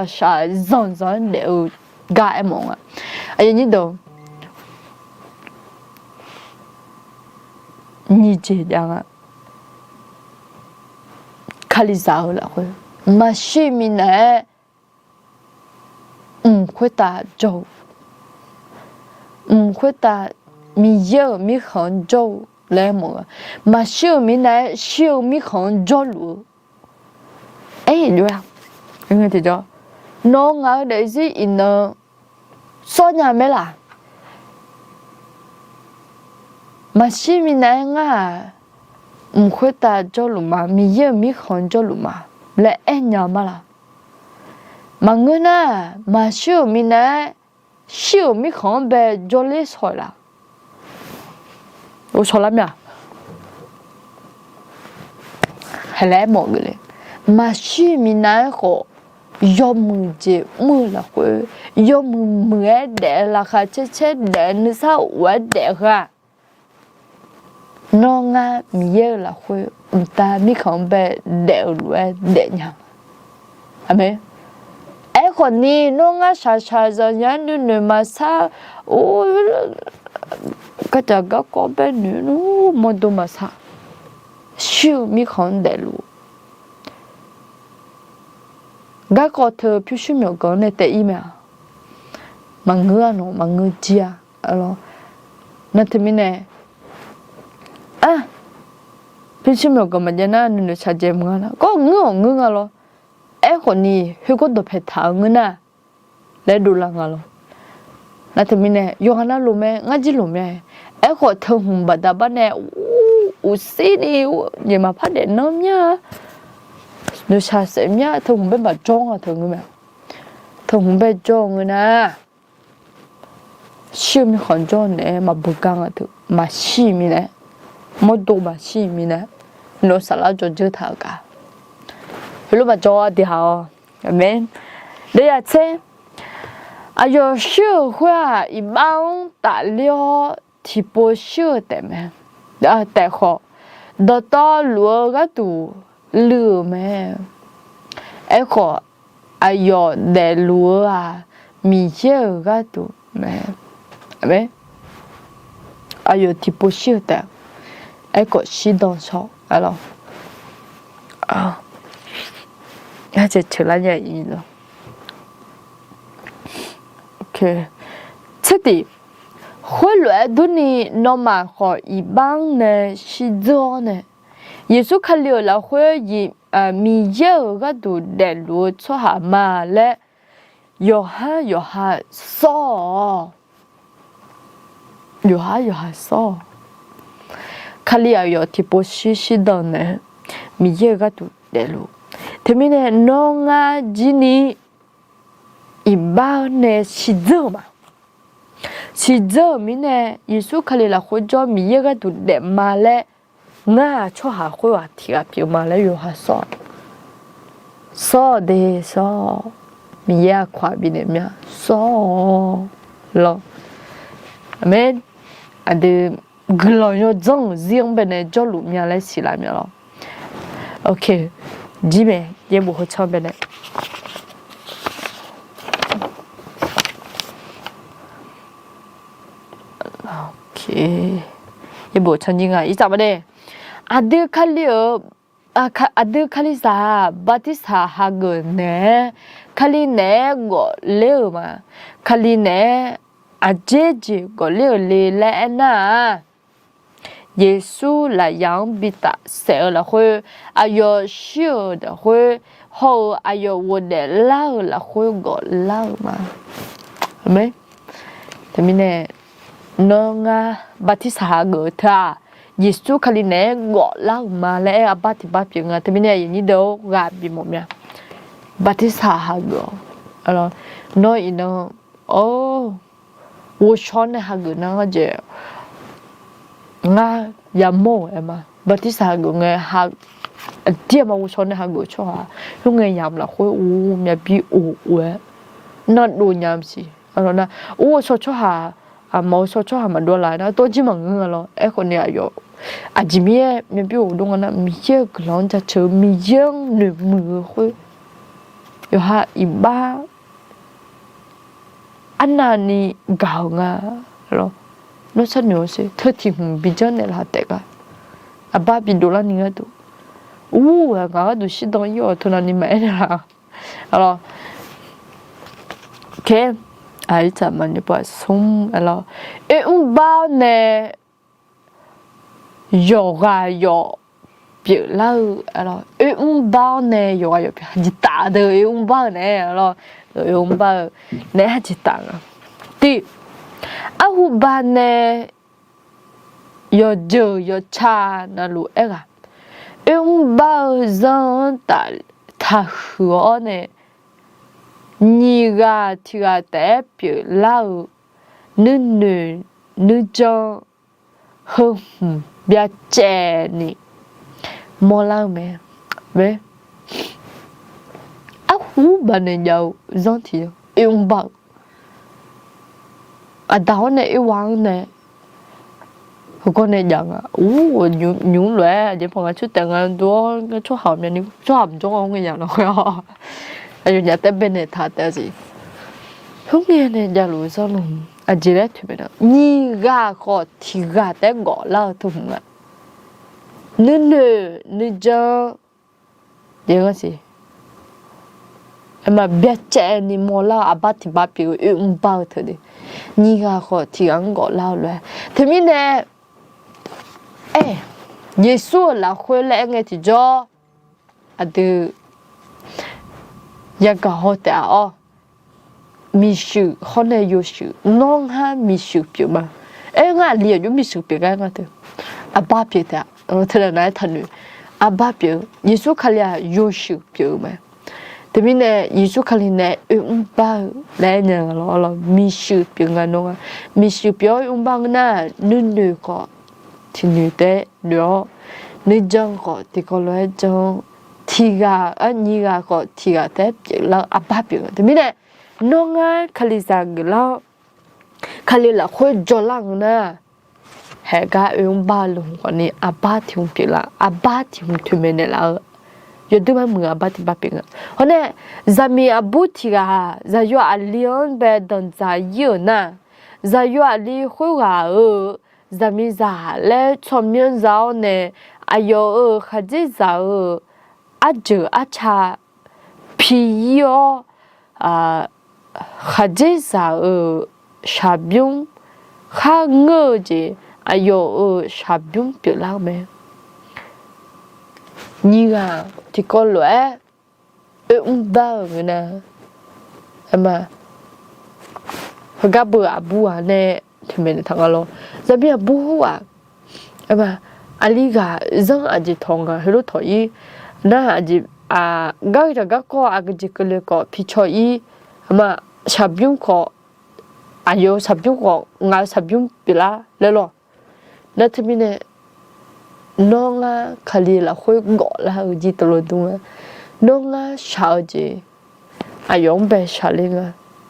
จอนเดี๋ยวกาไอ้หมงอ่ะไอ้นี่ดูนี่เจียงอ่ะคาลิซาเหรอคุณมาชิมิเนี่ยคุยตาโจคุยตามีเยอะมีของโจแล้วหมงอ่ะมาชิมิเนี่ยชิมีของโจลูเอ้ยดูอ่ะยังไงที่จะน้องอ่ะเดี๋ยวสิอินเนอร์สอนยังไม่ล่ะมาชิมิเนี่ยง่ะคุยตาโจลูมามีเยอะมีของโจลูมาและเอ็นยังมาล่ะมาเงินน่ะมาชิมิเนี่ยชิมีของแบบโจลิสอยล่ะ我说了没有？还来么个嘞？马须米那个要么就么了会，要么的了哈，这的你啥我的哈？น้องอ่ะมีเยอะละคุยแต่มีของแบบเดี่ยวด้วยเดี่ยยังใช่ไหมไอ้คนนี้น้องอ่ะชาจะยันดูหนึ่งมาซาโอ้ก็จะก็เป็นหนึ่งมันดูมาซาชิวมีของเดี่ยวก็เธอพิชิตมีก่อนในแต่อีเมลมังเงือโนมังเงือเจียอะไรนั่นที่มีเนี่ยพิชิตมีก่อนมันจะน่าหนึ่งชาเจมึงนะก็เงือหรอไอ้คนนี้เฮก็ตัวเพชรทางเงินน่ะแล้วดูลังอะไรนั่นที่มีเนี่ยยอมน่ารู้ไหมงั้นจีรู้ไหมไอ้คนเธอหุ่นบัดดาบ้านเนี่ยอู้ซีนี่อย่ามาพัดเด่นน้ำเนี่ยดูชาเสียเนี่ยเธอหุ่นเป็นแบบจ้องอ่ะเธอเงี้ยเธอหุ่นเป็นจ้องเลยนะชิมีของจ้องเนี่ยมาบุกกันอ่ะเธอมาชิมีเนี่ยไม่ดูมาชิมีเนี่ยโน้ตสารจนเจอเท่ากันรู้ป่ะจ้าดีฮะเห็นไหมเดี๋ยวเช่อายุชื่อว่าอีบ้านตาเลี้ยวที่ปวดชื่อแต่ไหมแต่ขอดอตลัวก็ดูลืมไหมไอ้ขออายุเดลัวมีเยอะก็ดูไหมเห็นไหมอายุที่ปวดชื่อแต่ไอ้ขอชีดอนชอบอะไร那就吃了点鱼了。OK。这里会来对你那么好一般呢是做呢，耶稣看了了会以米有个都来路出下嘛嘞，有哈少，有哈少，看了有提波是的呢，米有个都来路，他们呢弄啊今年一般呢是做嘛。是这面呢，耶稣看了会做米一个都来嘛嘞，我出下会话题啊，表嘛嘞有下少的少，米一块边的面少咯，没啊的，个老要整riêng bên này cho lũ面来起来面咯，OK， 基本也不会唱边的。ibu chanjinga isabade adu khalio adu khalisa batisa hagune khaline go leuma khaline ajeje go le la na yesu la yang bita se la hu ayo shu de hu ho ayo wo de la hu go la ma amen termine nonga batisa go tha yesu khaline go la ma le abati ba pi nga termine yin ni do ga bi mo mya batisa ha go alors no ino oh wo shon ha go na je nga ya mo ema batisa go nga ha dia ma wo shon ha go cho ha lu nga yam la khoi u mya bi u we not do nyam si alors na wo cho cho ha mau so cho mà đua lại đó tôi chỉ mà ngờ lo em còn nhà yo à chỉ mi biểu đúng không mi chơi cái lon cha chơi mi dương nửa mưa thôi yo ha iba anh nani gạo nga lo nó sẽ nhớ sẽ thưa thì bị chân này là tệ cả à ba bị đổ lên nữa tu ngã tu xí đông yo thôi nani mẹ là lo ok ai chả mà như vậy xong là bao nè yoga biểu lâu là bao nè yoga biểu gì ta được bao nè là bao nè gì ta thì ba nè yo giờ yo cha na lu ega bao giờ ta ta hứa nè 니가 티가 대표 라우 느느 늦어 몇째니 몰라매 왜 아후 바는 요 전티요 이용방 à đó này yêu hoàng này con này nhận à nhún lẽ chỉ phòng chút tiền ăn đó cái chỗ hầm này chỗ hầm chỗ ông cái nhà nó 아니 야 때문에 다 때지 형님은 야 로서는 아지레 되면 니가 거 티가 된 거라 동아 늦어 내가지 아마 몇째니 몰라 아바티 바피고 음바트디 니가 거 티한 거라래 때문에 에 예수 라 회래게 지죠 아드 ya ga ho ta o mi shu ho ne yo shu non ha mi shu pyo ma e nga li yo mi shu pyo ga nga te a ba pyo ta o te na ta nu a ba pyo yesu khalya yo shu pyo ma te mi ne yesu khali ne ba le nya lo mi shu pyo nga no mi shu pyo ba na nu ko ti nu te lo ni jang ko ti ko lo jang 티가 니가 거 티가 대라 아바비가 근데 농아 칼리사글라 칼리라 코 졸랑나 해가 용발롱 거니 아바티움 빌라 아바티움 투메네라 요드만 뭐 아바티 바빙아 근데 자미 아부티가 자요 알리온 베던 자유나 자요 알리 호가 자미 자레 초면 자오네 아요 가지 자오 아주 아차 피요 하제사 ရှာပြုံးခါငើจีအယောရှာပြုံးပြလာမယ်ညီကဒီကောလွယ်ဘာငနာအမကဘအဘူဟာနဲ့ဒီမင်းထငါလောဇဘီအဘူဟာအမအလီကဇန်အဂျီထုံကဟလိုထော်ဤနာအဂျီဂါရဂကောအကဂျီကလေကောဖီချောဤအမရှာပြုံးခေါ်အယောရှာပြုံးခေါ်ငါရှာပြုံးပြလာလဲလောလက်သမီးနဲ့နောငါခလီလာခွေဂောလာဂျီတလို့တူနောငါရှာဂျီအယောဘဲရှာလင်း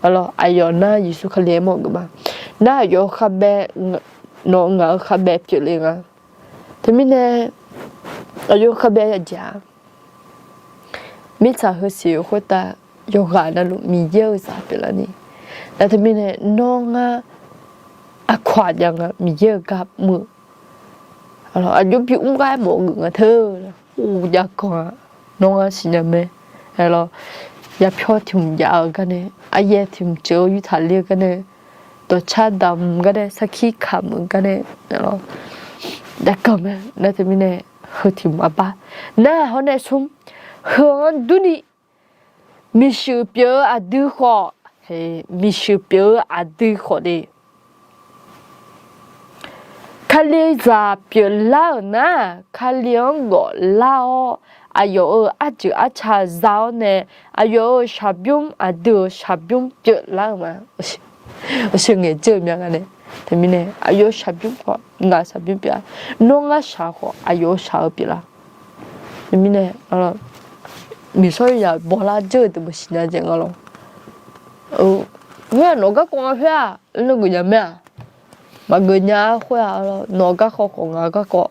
alors ayona yisu khale mo gba na yo khabe no nga khabe pyelenga temine ayo khabe ya ja mi cha ho si khota yo ga na lu mi ye sa pelani na temine no nga akhwa ja nga mi ye ga mu alors ayo pi ga mo nga thơ u ja ko no nga siname alors ya phyo thum ya ga ne aye thum cho yu tha le ga ne to cha dam ga ne sakhi kham ga ne lo da kam na te mi ne ho thum aba na ho ne sum hon du ni mi shu pyo a du kho he mi shu pyo a du kho de khale za pyo la na khaliong go lao ayo aju acha zao ne ayo shabyum adu shabyum pyo la ma o shinge je mya ga ne de mi ne ayo shabyum ko nga shabyum pya no nga sha ko ayo sha pya la de mi ne mi so ya bo la je de mo shin na je nga lo o we no ga ko nga phya lo gu nya mya ma gu nya khwa lo no ga kho ko nga ga ko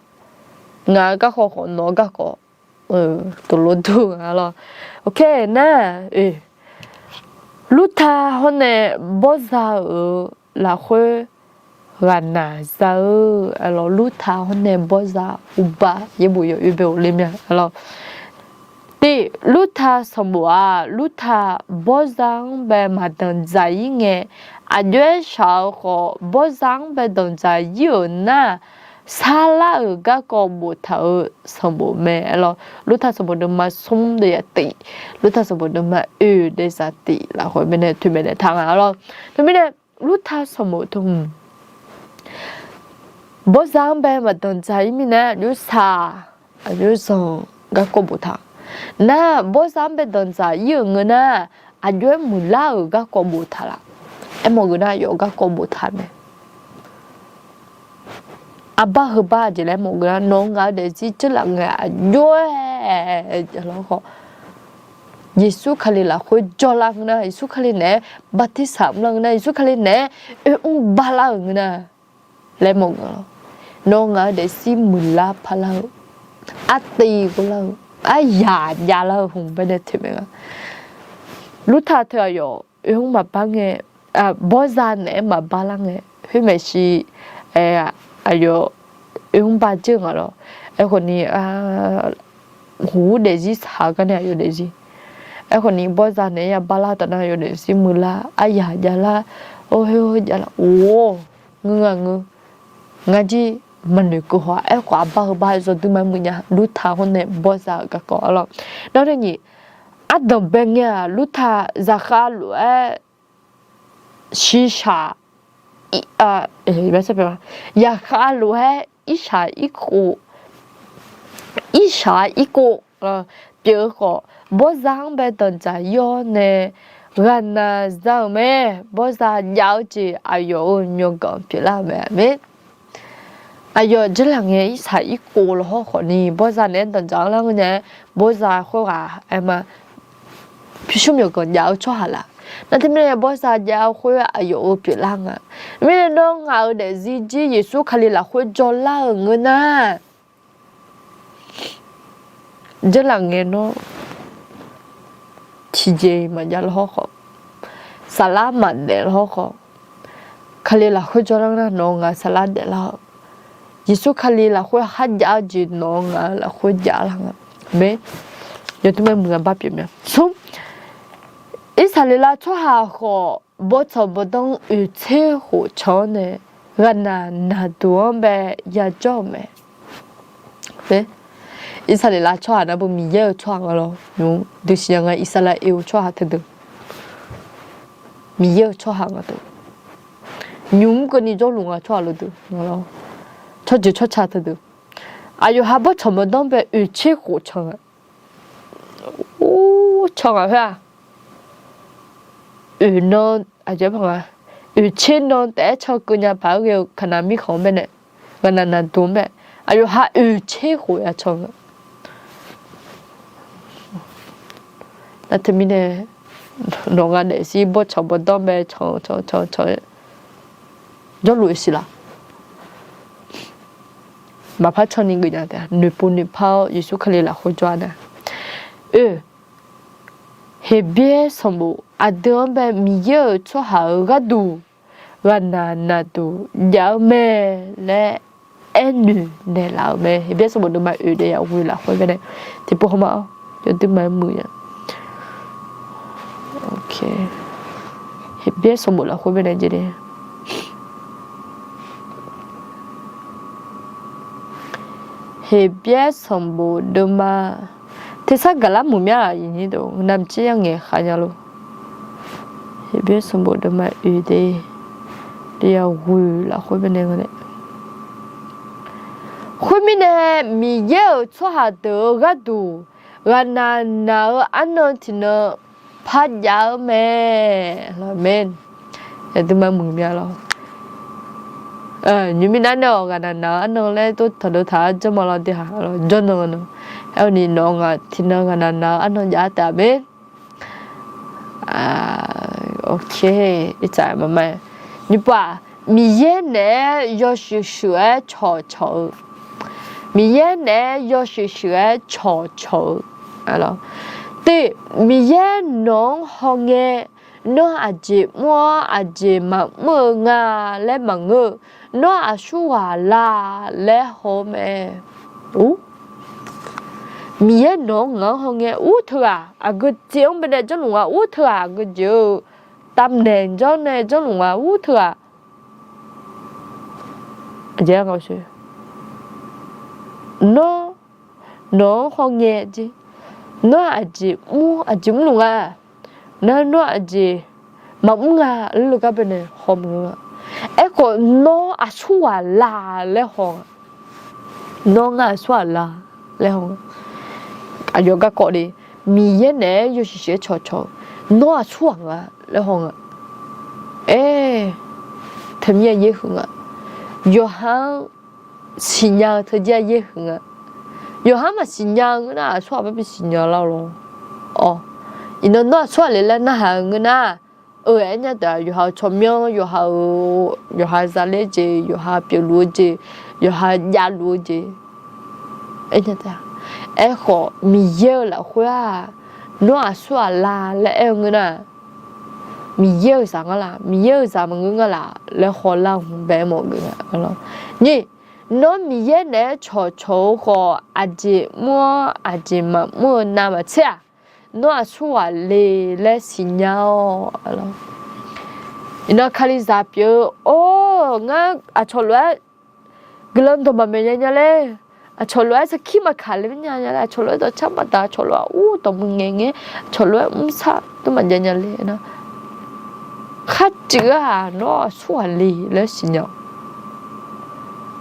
no ga ko tổ lúa thu alors ok na lúc ta hôm nay bao giờ là khơi gần na giờ alors lúc ta hôm nay bao giờ uba ye bùi yo ube lên nha alors thì lúc ta xong bữa lúc ta bao giờ về mà đừng giải nghe à đứa sao họ bao giờ về đừng giải nhiều na 살라 의가 거 못하우 성보매 알로 루타서 보는마 솜데야띠 루타서 보는마 으데사띠 라고 메네 투메네 당하로 투메네 루타서 모통 보상배 맞던 자이미네 루사 루성 갖고 못하 나 보상배 던자 이응은아 아주 몰라 의가 거 못하라 에모그나 요가 거 못하네 abba hba je le mo gra no nga de si chla nga yo lo ko yesu khali la khoi jola na yesu khali ne batisam la na yesu khali ne bala na le mo no nga de si mula phala ati ko la ya la hum ba de the me lu tha thya yo ma ba nge bo za ne ma ba la nge phi me shi ayo ba chứ ngờ rồi em còn ni hú để gì xả cái này ayo để gì em còn ni bao giờ này ba la tao ayo để gì mưa la ya la ôi ya la ngư ngaji mình được câu hỏi em quá ba rồi từ mai mình nhà lúc thà hôm nay bao giờ cả có rồi đó là gì đồng bên nhà lúc thà ra khá lúa shisha bây giờ ya khá lúa isha iko biểu có bao giờ bé tận trái yo nè gần là sao mẹ bao giờ giáo chỉ ayo nhung còn biểu là mẹ ayo chỉ là nghe isha iko là họ còn ni bao giờ nên tận trái là nghe bao giờ khó à em mà phía sau nhiều còn giáo cho hả là那他们包啥家会有别浪啊？因为那我的自己耶稣看里了会做浪个呢，这两年喏，期间嘛也好好，沙拉曼的好好，看里了会做浪那农啊沙拉的了，耶稣看里了会喊家就农啊了会家浪啊，没，有他们没办法变没，从。Israel cho ha ho 不错不懂有车火车呢，那多呗也做没，对，伊萨里拉车那不米也车个咯，侬就是样个伊萨拉有车下头的，米也车下个头，侬个你做龙啊车了的，咯，车就车下头的，啊有还不错不懂呗有车火车个，哦，车个啥？non aja phanga chin non te cho kunya pa ge khana mi khom be ne gana na dum be ayo ha che ho ya chong na termine no ga ne si bo cho bo dom be cho jo lu si la ma pa cho ni ge ya da ne pu ni pa yesu khale la ho jwa na hebie sombo adon be miye cho ha ga du gana na du ya me le enu ne la me hebie sombo de ma de ya wi la ho be ne ti po ma yo de ma mu ya okay hebie sombo la ho be ne je de hebie sombo de ma thế sao cả lắm mồm ya gì đó nằm chỉ ăn nghe khai nhau luôn thì biết xong bộ đôi mà uy đi đi ao vui là khối bên đây cái này khối bên này mi yêu cho hà tử gạt đủ gạt nào ăn nó thì nó phát giá mẹ là men để tôi mang mồm ya luôn như mình ăn đâu gạt nào ăn nó lấy tôi thật thà cho mà lo đi hả rồi cho nó eo ni no nga thina nga na ano ya ta be okay it's mama ni pa mi ye ne yo shu shu cho mi ye ne yo shu shu cho alors te mi ye no honge no aji mo aji ma mo nga le ma ngo no ashu wa la le ho me miye no nga honge u thua a gu chiong bên đây cho lùng u thua gu ju tâm nền cho này cho lùng u thua giờ ngồi suy no honge gì no aji mu aji lùng no aji mà nga lu ka bên này hom nga e ko no asua la le hong no nga asua la le hong ayo ga ko đi mi ye ne yo shi she cho no a chuang a le hong them ye ye hung a yo ha xin yang thơ gia ye hung a yo ha ma xin yang na chua ba bi xin yang lao lo ino no chua le la na ha na nya da yo ha chom myong yo ha za le je yo ha pi lu je yo ha ya lu je nya da echo mi ye la khoa no asua la le engna mi ye sa ngala mi ye sa mangala le khola be mo ga lo ni no mi ye ne cho ho aji mo aji ma mo na ma cha no asua le signal lo ina khali za pyo nga a cho lo glon to ma me nya le 철로에서 키만 갈리면 아니라 철로에도 참았다 철로 너무 갱해 철로에 또 만졌냐래나 같지가 너 수알리 레시냐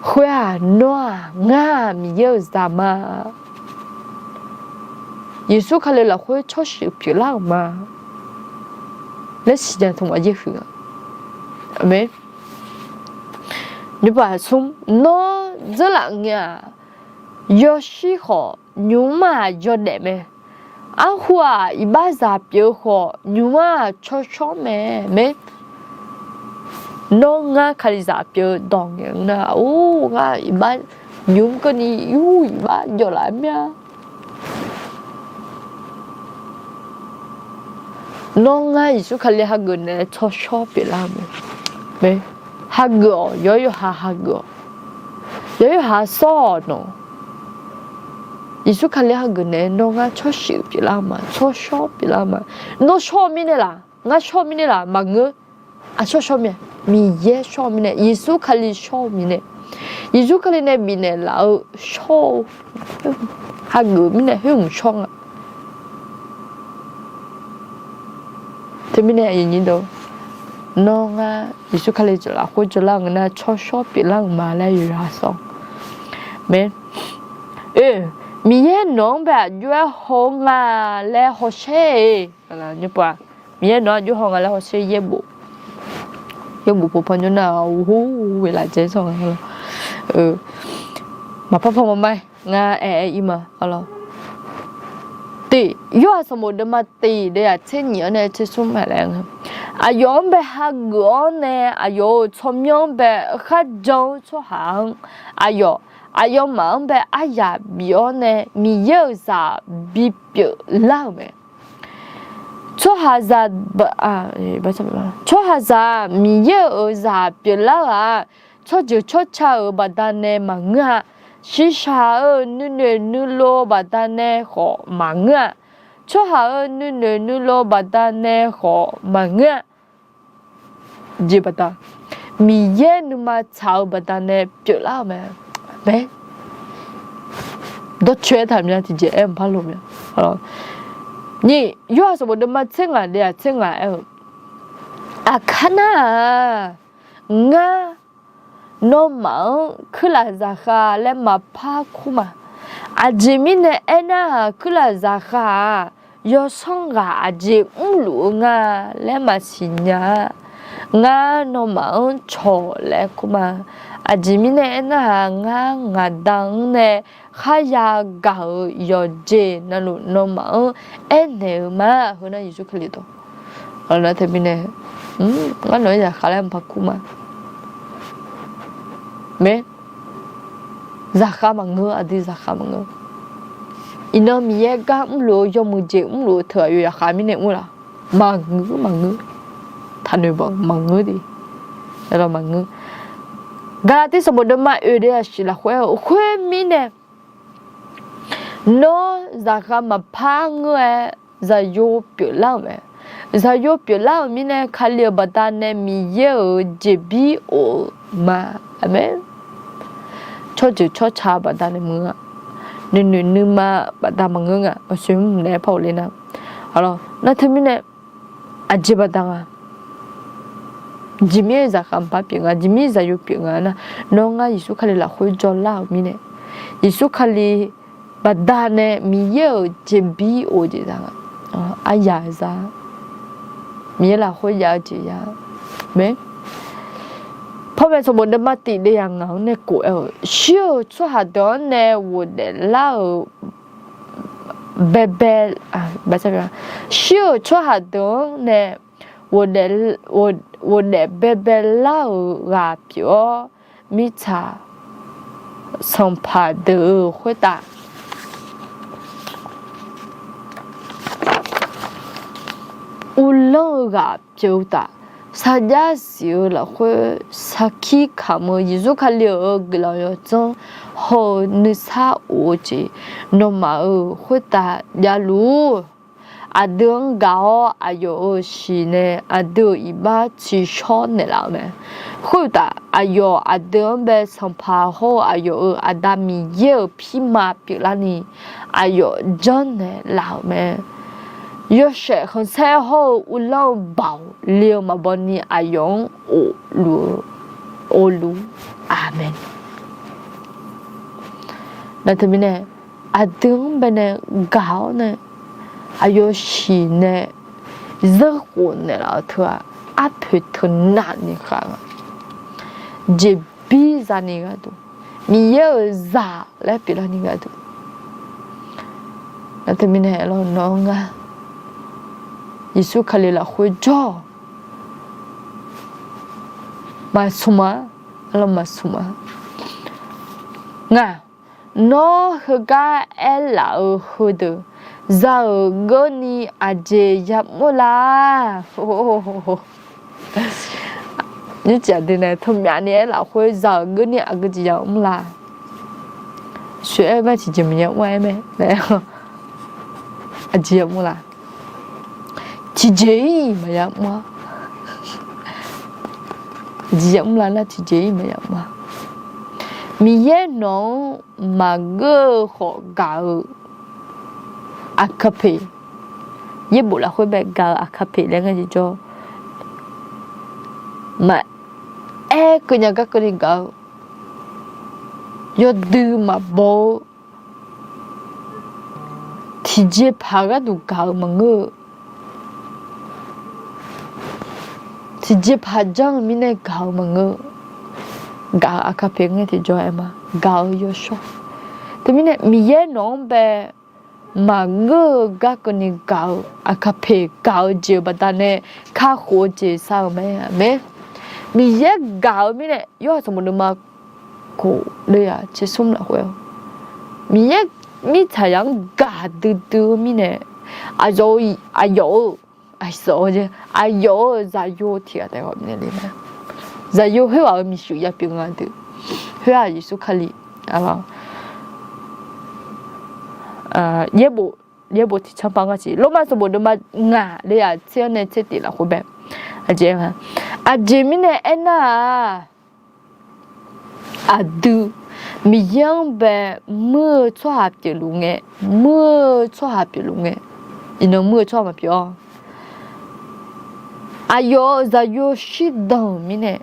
호야 너가 미여자마 예수 칼레라 호에 초시 필라마 레시냐 정말 예후가 아멘 니봐 숨너 저랑냐 yoshi ho nyuma yode me ahua ibaza pyo ho nyuma cho me no nga khaliza pyo dong yang na nga iba nyum ko ni iba yo la mya no nga isu khali ha gun ne cho pi la me ha go yo ha go yo ha so no 이수 칼리 하그네 너가 초시 빌라마 초쇼 빌라마 너 쇼미네라 나 쇼미네라 망어 啊说面米耶说面呢耶稣克里说面呢耶稣克里呢面呢老说哈个面呢很说啊这面呢人都น้อง啊耶稣克里就啦会就啦那说别啦嘛来有啥说没มีเน้องแบบอยู่ห้องอ่ะแล้วเขาเช่อะไรนี่ป่ะมีเน้องอยู่ห้องอ่ะแล้วเขาเช่เย็บบุพออยู่น่ะโอ้โหเวลาเจ๊ส่งอะไรมาพ่อมาไหมงาอีมาอะไรตีอยู่อ่ะสมมติมาตีเดี๋ยวเช่นนี้เนี่ยเช่นสุ่มอะไรครับอายุแบบฮักกอนเนี่ยอายุชมยองแบบฮักจงชั่วหางอายุ忙呗，哎呀，表呢，没有啥比表老呗。做啥子不啊？不什么？做啥子没有啥比老啊？做就做茶不但呢忙啊，是啥女罗不但呢好忙啊，做啥女罗不但呢好忙啊，记不得？没有那么吵不但呢比老呗。呗，都缺他们家姐姐em怕路呀，好，你有什么的嘛？正啊的，正啊啊，看呐，我忙去了咋哈？来嘛怕苦嘛？啊，这面呢，那去了咋哈？要上啊，这路啊，来嘛新呀，我忙错来苦嘛。啊，这面呢，我当呢，还要搞要这那路那么，那嘛，和那艺术课里头，好了，这边呢，我那也还来不苦嘛，没，咋哈嘛我啊，对咋哈嘛我，伊那米也干路要么这路特有哈米呢我啦，嘛我，他那帮嘛我的，那了嘛我。Gati sebut mak dia sila khue mine no zaka mapangwe za yo piolau me za yo piolau mine khali batane mi ye jebi o ma amen cho cha batane munga nu ma batama ngunga asum ne paulina alors na temine ajibatanga Jimmy zakam papinga Jimmy zayu pinga na nonga Yesu khali la khoi jola mine Yesu khali badane miye jebi oje danga aya za miye la khoi ya je ya me พ่อแม่สมบูรณ์มาติได้ยังเงาเนี่ยกูเชื่อชั่วหาดอนเนี่ยวัวเดล่าเบเบแบบใช่ไหมเชื่อชั่วหาดอนเนี่ย我的贝贝老啊表米茶上爬的回答乌龙啊表达사자 시오라 회 사키 카모 이주칼려 글라요정 호 느사 오지 노마우 회다 야루 아등 가오 아요 시네 아드 이바 지쇼네 라메 회다 아요 아등 베 선파호 아요 아다미 예 피마 빌라니 아요 전네 라메有些很彩后乌老包了嘛把你阿用欧鲁阿门。那这边呢，阿登边呢搞呢，还有些呢热火呢老头啊，阿佩特难你看啊，这比啥你个都，你有啥来比了你个都。那这边呢，老弄啊。Yesus kali la hujo masuma la masuma nga no hga ela hudu za goni aje yapmola你讲的呢他明年老会za goni agaji yapmola 学个几么样外面来aje yapmola chị gì mà dạ mà giống là nó chỉ chế mà giống mà mi ye nó mà gơ họ gạo a cafe ye bộ là khối bè gạo a cafe lên cái gì cho mà cái nhà các cái gạo yo đưa mà bố thì chế 파가 đủ gạo mà ngơ thì chế 파장 미네 gạo mà ngơ gạo a cafe nghe thì cho em à gạo yo shop thì mi này mi ye nó bè mà ngơ các cái gạo a cafe gạo chế bắt ta này khá khó chế sao mẹ mi ye gạo mi này yo sao một mà cổ đây à chế sum là ho요 mi ye mi 차양 가드드 mi này 아요 이제 아요 자요티가 되고 없네 리네 자요 회화 미슈 야 병아드 회화 이수 칼리 알아 예보 티참 방아지 로마서 모르마 nga 레야 찌어네 찌띠라 호베 아제마 아제미네 에나 아드 미영베 뭐 초합지 룽에 뭐 초합지 룽에 이놈 뭐 초합지 아요 자요 시동 미네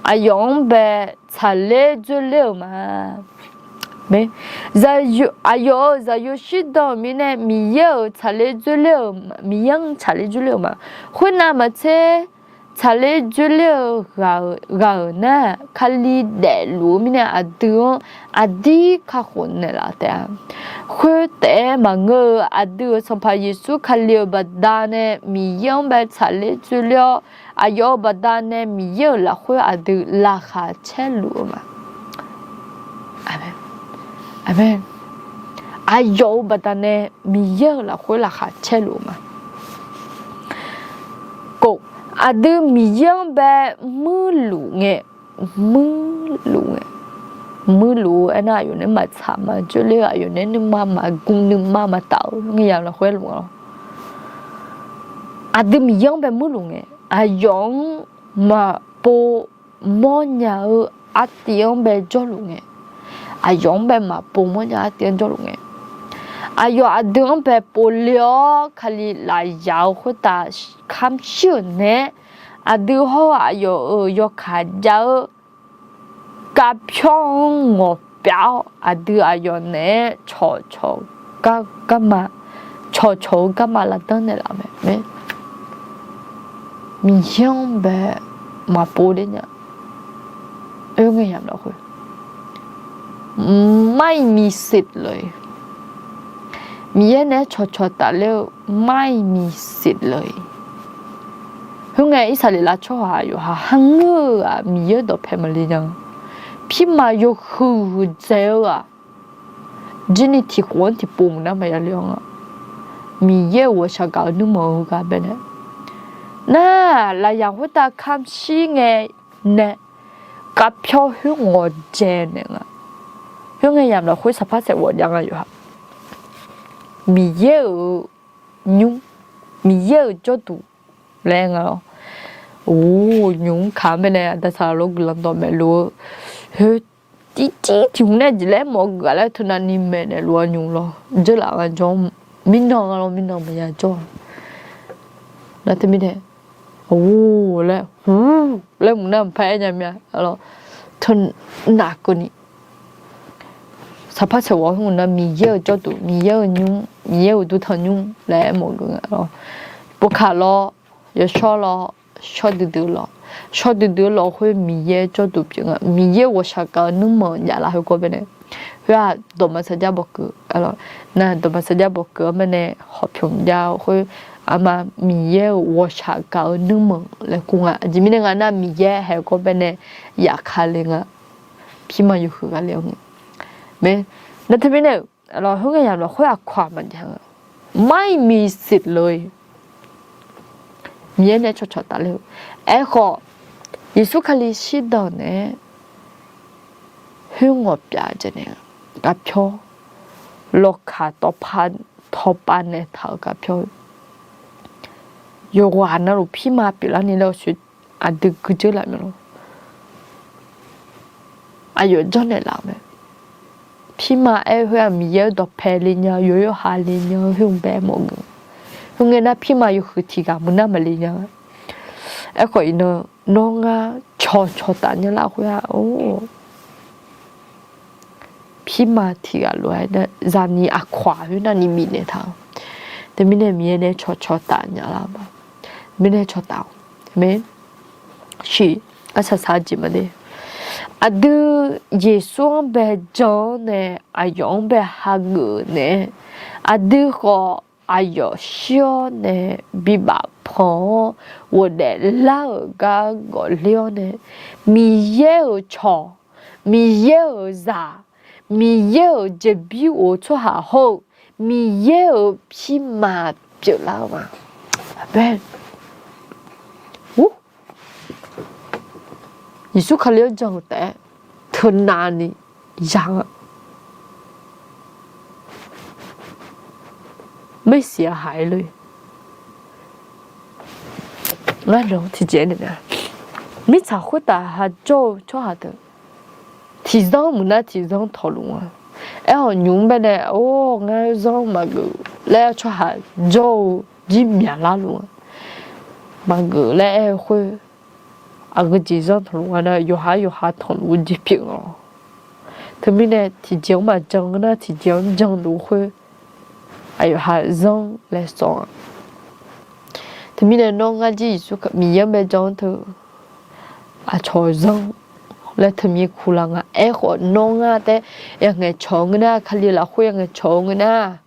아용베 잘레줄려마 네 자요 시동 미네 미여 잘레줄려 미영 잘레줄려마 혼나마체 잘레줄려 가나 칼리데루 미네 아디 카혼네라데 그때 망어 아드 선파 예수 칼리바다네 미영베 잘레줄려 아요바다네 미여라 호 아드 라카 첼루마 아멘 아요바다네 미여라 호 라카 첼루마 고 아드 미영베 물루게 물루 에나 요네 마차마 줄레가 요네 마마 궁는 마마 따오 nghe là khỏe luôn 아드 미영베 물루게 아용 마보 뭐냐 아띠용베 졸루게 아용베 마보 뭐냐 아띠용 졸루게 아요 아드용베 볼려 칼리 라야오 호다 감시네 아드호 아요 요 가자 가평 뼈 아드 아요네 초초 까까마 초초 까마라 떠내라메 미형베 마보리냐 응에 얌라고ไม่มีสิทธิ์เลยมีเน่ชดแต่แล้วไม่มีสิทธิ์เลยฮึงไงอิสราเอลชอบอยู่ฮะฮังเงอมีเยอะต่อแพมลีจังพี่มาอยู่คือเจ้าจีนี่ที่คนที่ปุ่มนั่นไม่ยอมมีเยอะว่าชะกาหนุ่มหัวกันเป็นน่าลายหัวตาคำชี้ไงเนี่ยกับเพียวฮึงหัวเจนเนี่ยฮึงไงยามเราคุยสภาพเสวยังไงอยู่ฮะมีเยอะยุ่งมีเยอะจดดูแรงอ่ะโอ้ยุ่งขาไม่เนี่ยแต่สาวลูกหลังตัวไม่รู้เฮ้ยจีถึงเนี่ยจะเล่นหมอกอะไรทุนนี้ไม่เนี่ยรู้ยุ่งหรอเจอหลังจอมมินนองไม่อยากจอแล้วที่ไม่เนี่ยโอ้แล้วมึงน่าแพ้ยังไงแล้วทุนหนักกว่านี้สภาพเสวะของนั้นมีเยอะจดดูมีเยอะยุ่งมีเยอะดูทันยุ่งแล้วหมดกันแล้วปกขาล้อยาชอล้อชอดื้อล้อชอดื้อล้อคุยมีเยอะจดดูเพียงมีเยอะว่าชักกันนุ่มอย่าละให้กูเป็นเนี่ยเพื่อตัวมันสัญญาบอกคือแล้วน่ะตัวมันสัญญาบอกคือมันเนี่ยหอบผิวยาวคุยอามามีเยอะว่าชักกันนุ่มแล้วกูอ่ะจิมิเนี่ยงานน่ะมีเยอะให้กูเป็นเนี่ยอยากขาเลยอ่ะพี่มาอยู่คือกันแล้วแม่แล้วทีนี้เนี่ยเราเพิ่งจะเราค่อยเอาความมันยังไม่มีสิทธิ์เลยมีเนี่ยชดๆตาเลยขอยิสุคลิชิดเนี่ยหุ่งหัวปลาจะเนี่ยกับเพียวลูกค้าต่อพันท็อปอันเนี่ยเท่ากับเพียวโยกว่านะลูกพี่มาปีแล้วนี่เราชุดดึกเจอแล้วมั้ง อายุจนได้แล้วมั้ยพี่มาเฮือมีเยอะดอกแพลิญญาโยหาลิญญาหึงแบหมงหึงนะพี่มาอยู่คือที่กะมุนน่ะมะลิญญาก็อินน้องอ่ะชอตาเนี่ยละคุยโอ้พี่มาที่กะรวยนะจานี่อะขวาอยู่นะนี่มีเนี่ยทางแต่มีเนี่ยมีเนี่ยชอตาเนี่ยละบ่มีเนี่ยชอตาเมนชีอาซาซาจิมาเดอะดูเยซูเบจอนเนอะยองเบฮักเนอะดูก็อายุชิโอเนบิบาพอวเดลากาก็เลียวเนมีเยอชอมีเยอซามีเยอเจบิโอชัวหาโฮมีเยอพี่มาเปียวลาวาเบน耶稣看了讲的，特难的样啊，没写害เลยงั้นเราที่เจนเนี่ยมิชาคุตาหาโจชัวหาเถอะที่ซ้องมันน่ะที่ซ้องทอลุงอ่ะหอยุ่งไปเนี่ยโอ้งั้นซ้องมากูแล้วชัวหาโจจิมยาลาลุงมากูแล้วคุย啊个几张图啊那有哈同路几平哦，他们呢提交嘛证呢提交证都会，还有哈证来送啊，他们呢弄个几说个米样没证头，啊超证，来他们苦了啊，好弄啊的，样个长呢，看里了会样个长呢，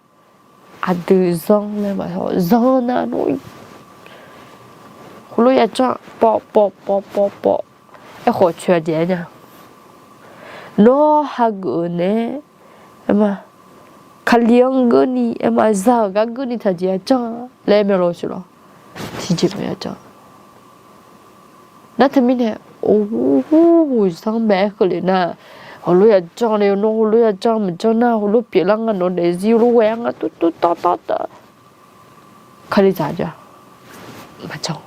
啊都证来嘛说证那弄。葫芦也长，爆，好缺点呢。那还个呢？嘛，看两个呢，嘛三个呢，他就长，来没落去了，体积没长。那他们呢？哦，上班去了呢。葫芦也长了，那葫芦也长没长呢？葫芦别啷个弄的，油芦玩个都哒，看你咋着？没长。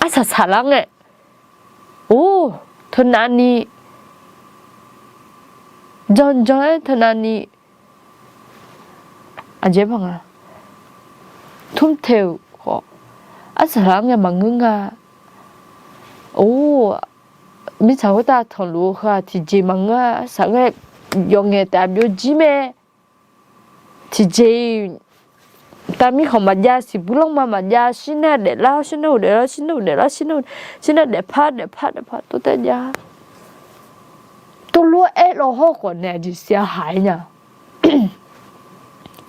อาสาสาลังเนี่ยโอ้ทนานี่จอนทนานี่อาเจ็บพังอ่ะทุ่มเทวก็อาสาลังเนี่ยมังงงอ่ะโอ้มิชาวตาทองรู้ค่ะที่จีมังอ่ะสังเกตยองเงแต่บิวจีเมที่จีแต่มีของมันยาสิบุลงมามันยาชินะเด็ดแล้วชินะเด็ดแล้วชินะเด็ดพัดตัวแต่ยาตัวรู้เราหอกว่าเนี่ยจะเสียหายเนี่ย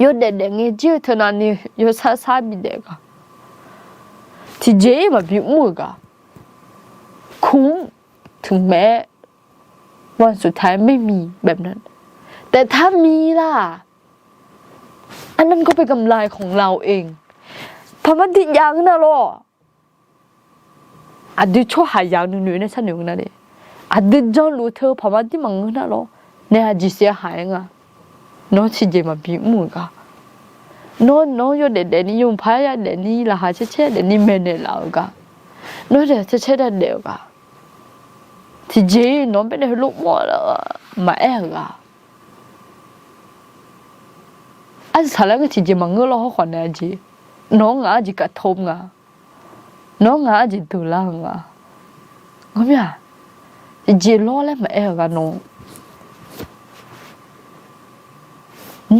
ยอดเด็ดเงี้ยจิ้วเท่านั้นนี่ยอดซาบิเด็กอะที่เจ๊มาบิวมือกะคุ้มถึงแม้วันสุดท้ายไม่มีแบบนั้นแต่ถ้ามีล่ะอันนั้นก็เป็นกำไรของเราเองพอมันติดยางนะล่ะอันนี้ช่วยหายางหนึ่งในชั้นหนึ่งนั่นเองอันนี้จอนรู้เธอพอมันติดมังนะล่ะเนี่ยจิเสียหายไงน้องชิเจมาบีมือกะน้องอยู่เด็ดนี่ยุ่งพายเด็ดนี่ละหาเช่เด็ดนี่เมนเล่ากะน้องเด็ดเช่เด็ดกะที่เจน้องเป็นลูกหมอแล้วมากะอันสารก็ที่จะมังเงาเราขวัญเนี่ยจีน้องอาจีกระทบงาน้องอาจีดูแลงาก็ไม่อะจีล้อแล้วมากันน้อง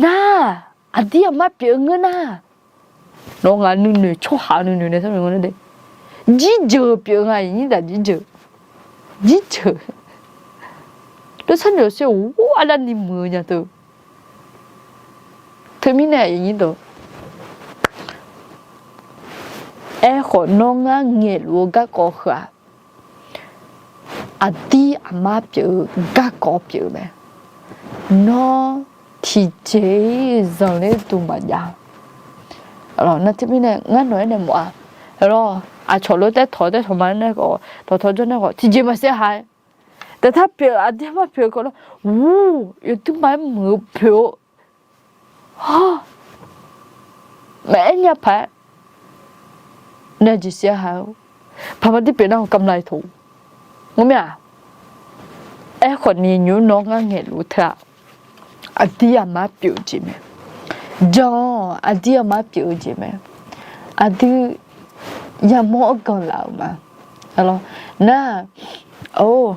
น่าอันที่มาเปลี่ยนเงินน่ะน้องนู่นชั่วหานู่นเนี่ยทำไมงั้นเด็กจีเจอเปลี่ยนไงนี่แต่จีเจอแล้วฉัน有时候我อะไรนี่มือเนี่ยตัวเธอมีแน่อย่างนี้ตัวขอน้องอ่ะเงี้ยลูกก็ขวาที่อามาเปียก็เปียไหมน้องที่เจจังเลยตัวมันยาแล้วนั่นที่มีแน่งั้นหน่อยเนี่ยมั้งแล้วชอบรถแต่ถอดมันเนี่ยก็ถอดจนเนี่ยก็ที่เจมาเสียหายแต่ถ้าเปียที่มาเปียก็แล้วอยู่ที่มันมือเปียแม่เนี่ยแพ้เนี่ยจะเสียหายพอมันที่เป็นเอากำไรถูก ngô mẹ em còn nhìn nhú nó ngang nghề lú thà à đi à má biểu gì mẹ do à đi à má biểu gì mẹ à đi ya mò còn lão mà alo na ô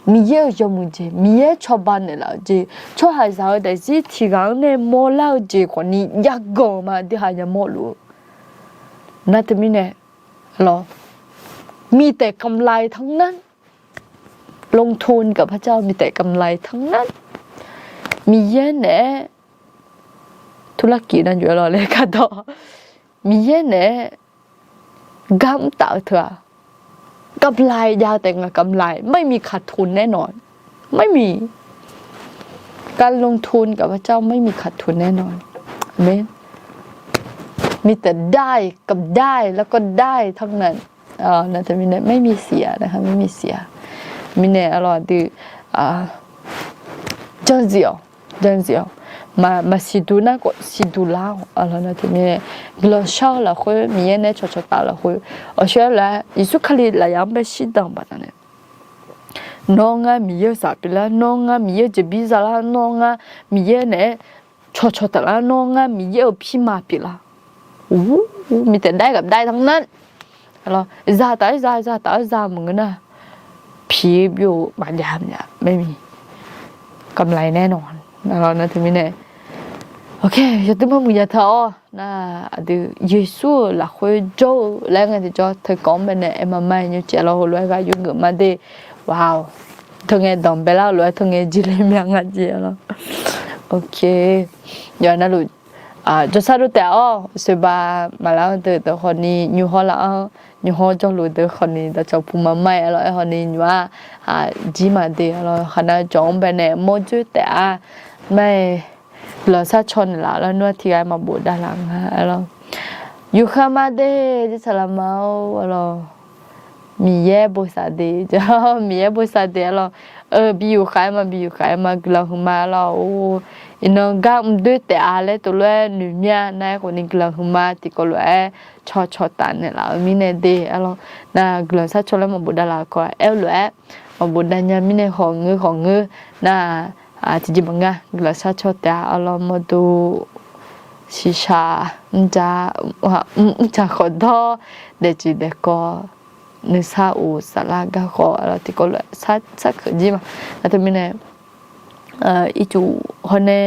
mi ye cho mu je mi ye cho ban ne la je cho hai sao de si thi gang ne mo lao je ko ni ya go ma di ha ya mo lu na te mi ne aloมีแต่กำไรทั้งนั้นลงทุนกับพระเจ้ามีแต่กำไรทั้งนั้นมีเยอะแน่ธุรกิจนั่นอยู่รอเลยค่ะต่อมีเยอะแน่กำต่อเถอะกำไรยาวแต่งกำไรไม่มีขาดทุนแน่นอนไม่มีการลงทุนกับพระเจ้าไม่มีขาดทุนแน่นอนอาเมนมีแต่ได้กับได้แล้วก็ได้ทั้งนั้นนะแต่มีเนี่ยไม่มีเสียนะคะไม่มีเสียมีเนี่ยอร่อยดี真是哦มาสิดูนะก็สิดูแล้วอะไรนะที่มีเราชอบละคุยมีเนี่ยชอบตาละคุยเอาเชื่อละยิสุขลีละยังไม่สิดังบ้านเนี่ยน้องมีเยอะสับไปแล้วน้องมีเยอะจะบิซาละน้องมีเยอะเนี่ยชอบตาละน้องมีเยอะพี่มาไปละมีแต่ได้กับได้ทั้งนั้นalors zaมึงนะผีอยู่บางอย่างเนี่ยไม่มีกำไรแน่นอนเรานะถึงมีเนี่ยโอเคจะต้องมึงอย่าท้อนะดูเยซูละคุยโจแล้วไงที่โจเธอก้มไปเนี่ยมาไม่เนี่ยเจ้าเราเลยก็ยุ่งกับมาดีว้าวเธอไงดอมไปแล้วเลยเธอไงจิเลมีงานเจ้าเราโอเคอย่านะลูกจะสรุปแต่สิบามาแล้วเดี๋ยวคนนี้อยู่ห้องละอยู่ห้องจงรู้เดี๋ยวคนนี้จะพูดมาไม่แล้วคนนี้ว่าจีมาดีแล้วขณะจงไปเนี่ยโมจุแต่ไม่เราสักชนแล้วนวดที่ไอ้มาบูดด้านหลังแล้วอยู่ข้ามาดีจะสลามาแล้วมีแย่บุษดีจะมีแย่บุษดีแล้วบิวขายมาเราขึ้นมาแล้วอินองก้ามด้วยแต่อะไรตัวเล่หนุ่มเนี่ยนายคนนี้กลังขึ้นมาที่ก็เลยชอตันเนี่ยเรามีเนี่ยดีแล้วนะกลังสักชนแล้วมาบุดาลาก็เลยมาบุดาเนี่ยมีเนี่ยของเงือนะจริงๆบังกะกลังสักชดแต่เรามาดูชิชาจะขอโทษเด็กจีเด็กก็นึกซาอูสลากะขอเราที่ก็เลยสักจีมาแต่มีเนี่ยอีจูคนเนี่ย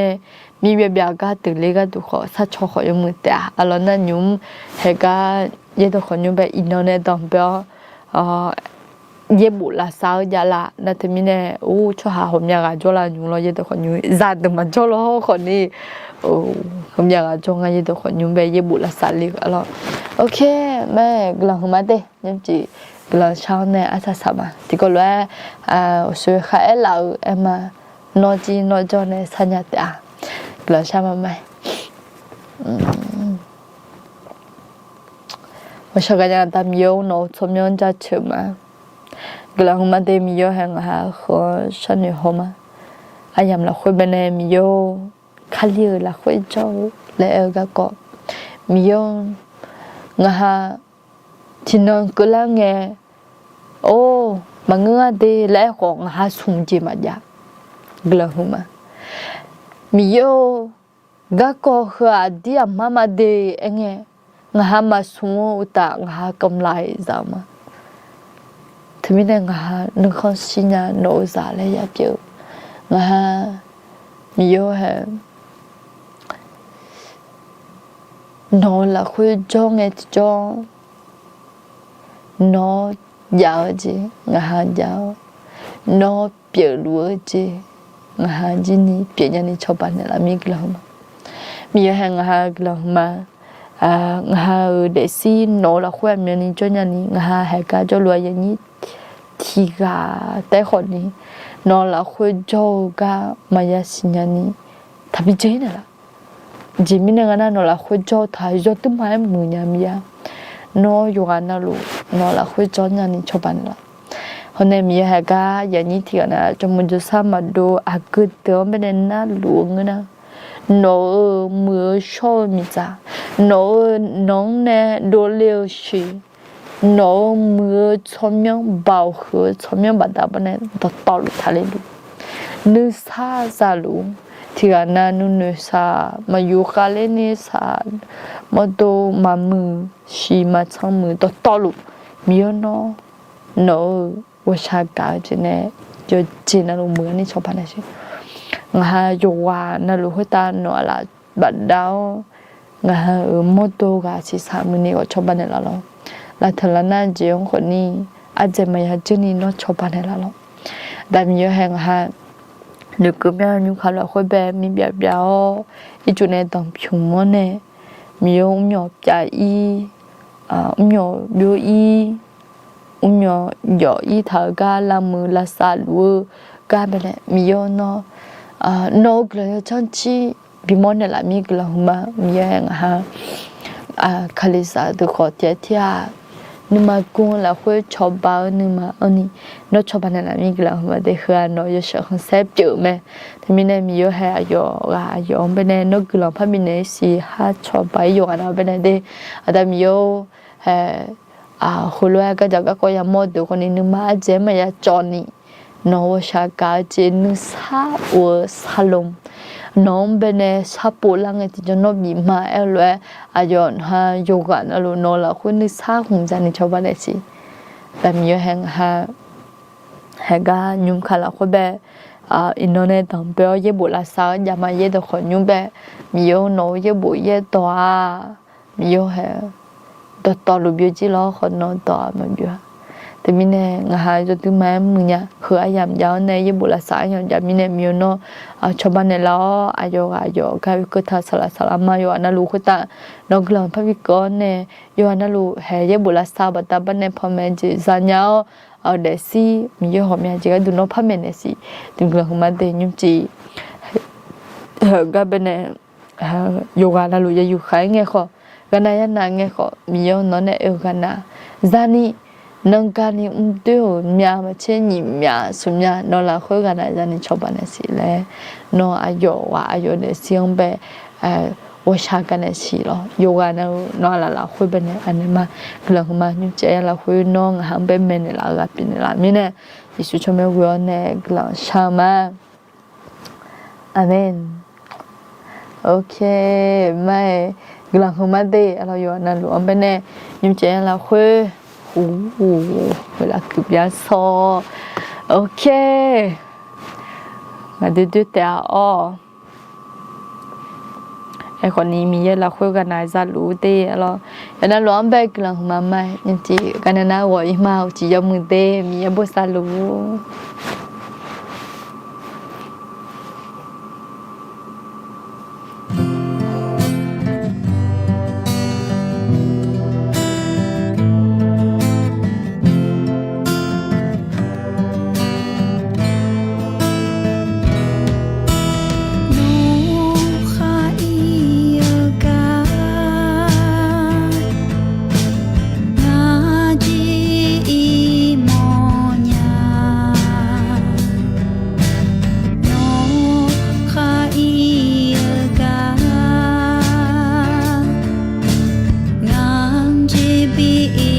มีเบียก็ตื่นเลยก็ดูขอสักชอขอยังมือแต่แล้วนั่นยุ่มเฮก็ยังตัวคนยุ่มไปอินโดเนี่ยต้องไปเย็บบุละสาวยาละนั่นแต่มีเนี่ยช่วยหาผมอยากจะละยุ่งเราเย็บตัวคนยุ่มจัดมันช่วยเราคนนี้ผมอยากจะงานเย็บตัวคนยุ่มไปเย็บบุละสาลีก็แล้วโอเคแม่กำลังมาเด้ยังจีกำลังเช้าเนี่ยอาจจะสบายที่ก็เลยช่วยขายเรามานอจีนอจอเนี่ยสัญญาแต่กลัวใช่ไหมว่าชาวกันยังตามโยนอสมยนจะเชื่อมากลัวมาเดมีโยแห่งหาคนฉันอยู่ห้องมาอายามละคุยเป็นมีโยขลีละคุยเจ้าแล้วก็มีโยงาที่นอนก็แล้วไงโอ้มาเงือดีแล้วของหาสุ่มจีมาจากกลัวมามีโยก็ก็คือดีอ่ะมาดีเองไงงามาสุ่มอุตางากำไรจามาที่มีแต่งานึกเขาสิญญาโนซาเลยอยากเจองามีโยเหรอนอนละคุยจ้องไงจ้องนอนยาวจีงายาวนอนเปียรัวจีงาจีนี่เปียยันนี่ชอบบ้านเนี่ยละมีกลัวมามีแห่งงากลัวมางาเดซีนอนละคุยมันนี่จ้องยันนี่งาแหกาจ้องรวยยันนี่ทีกาแต่คนนี้นอนละคุยจ้องกามายาสิญญานี่ทับปีเจนี่ละจีมินงานะนอนละคุยจ้องถ่ายจ้องตุ้มหายมือยามียานออยู่กันนะลูกนอละคุยจอนยันนี่ชอบบ้านละคนเนี่ยมีเหตุการณ์อย่างนี้ที่กันนะจมูกจะสามารถดูอากุเตอไม่ได้น่าลูกนะนอมือชอบมิจ้าน้องเนี่ยดูเลี้ยวชี no mưa 천명 bao hứa 천명 받다 번에 더 떨루 탈레루 느사 자루 티가나 누느사 마유칼레니사 뭐도 마무 시마 청무 더 떨루 미어노 no 와샤가 지네 저 지나로 뭐니 저반에시 nga yoga na lu hota no ala badao nga moto ga si samuni o chobane la lo la thalana jeong khoni ajemaya jini no chobane la lo da mi yo hang ha le kumya nyu khala khoi be mi bia bia o I chu ne tong phung mo ne mi yo myo pya I myo byo I myo yo I tha ga la mu la sa lu ga be ne mi yo no no glo chanchi bimone la mi glo ma mi yang ha khalisa de ko tia tia nima gon la khwe choba nima oni no choba na la mi glo ma de kha no yo sho concept ju me de mi ne mi yo ha yo ga yo be ne no glo pha mi ne si ha choba yo na be ne de ada mi yo khulwa ga ja ga ko ya mo de ko ni nima je ma ya choni no shaka jin sa o salom non bene sapo lang ti jo no bi ma elwe ayon ha yoga na lo no la khu ni sa hung ja ni choba le si tam yo hang ha ga nyum khala ko be inone tam pe ye bo la sa ya ma ye de kho nyum be mi yo no ye bo ye to mi yo ha to lo bi ji lo kho no to ma biแต่มีเนี่ยงาจะถึงแม้มึงเนี่ยคืออายามยาวในญี่ปุ่นละสายอย่างจะมีเนี่ยมีโนชาวบ้านในล้ออายก็คือท่าสละมาอยู่อันนั้นรู้คือตานกหลังพระวิกรเนี่ยอยู่อันนั้นรู้เฮญี่ปุ่นละสายบัดบ้านในพ่อแม่จีสัญญาเดซี่มีเยอะหอมยังจีก็ดูนกพ่อแม่เนี่ยสิถึงหลังมาเดยุจีก็เป็นเนี่ยอยู่อันนั้นรู้จะอยู่ใครเงี้ยเขากันนายนางเงี้ยเขามีเยอะน้อยเนี่ยกันนะจานี่นงการนี่เดียวมีมาเช่นยิ่งมีสุญญานอละคุยกันอะไรนี่ชอบกันสิเลยนออายุเนี่ยเสียงแบบว่าชากันสิหรอโยกันนอละคุยเป็นอันนี้มาเรื่องมาเนี่ยเจ้าละคุยน้องหางเป็นเมนละกับเป็นละมีเนี่ยยิสุชมเวรเนี่ยกลางชามาอาเมนโอเคไม่กลางมาเดะเราอยู่นั่นหลวงเป็นเนี่ยยิเจ้าละคุยเวลาคือbien ça OK มาดูแต่ไอ้คนนี้มีเยอะเราคุยกันนายจะรู้ดีแล้วอย่างนั้นร้องไปกลางมาไม่ยังจีกันนะว่าอีมาจียมือเดมีบุษรู้ be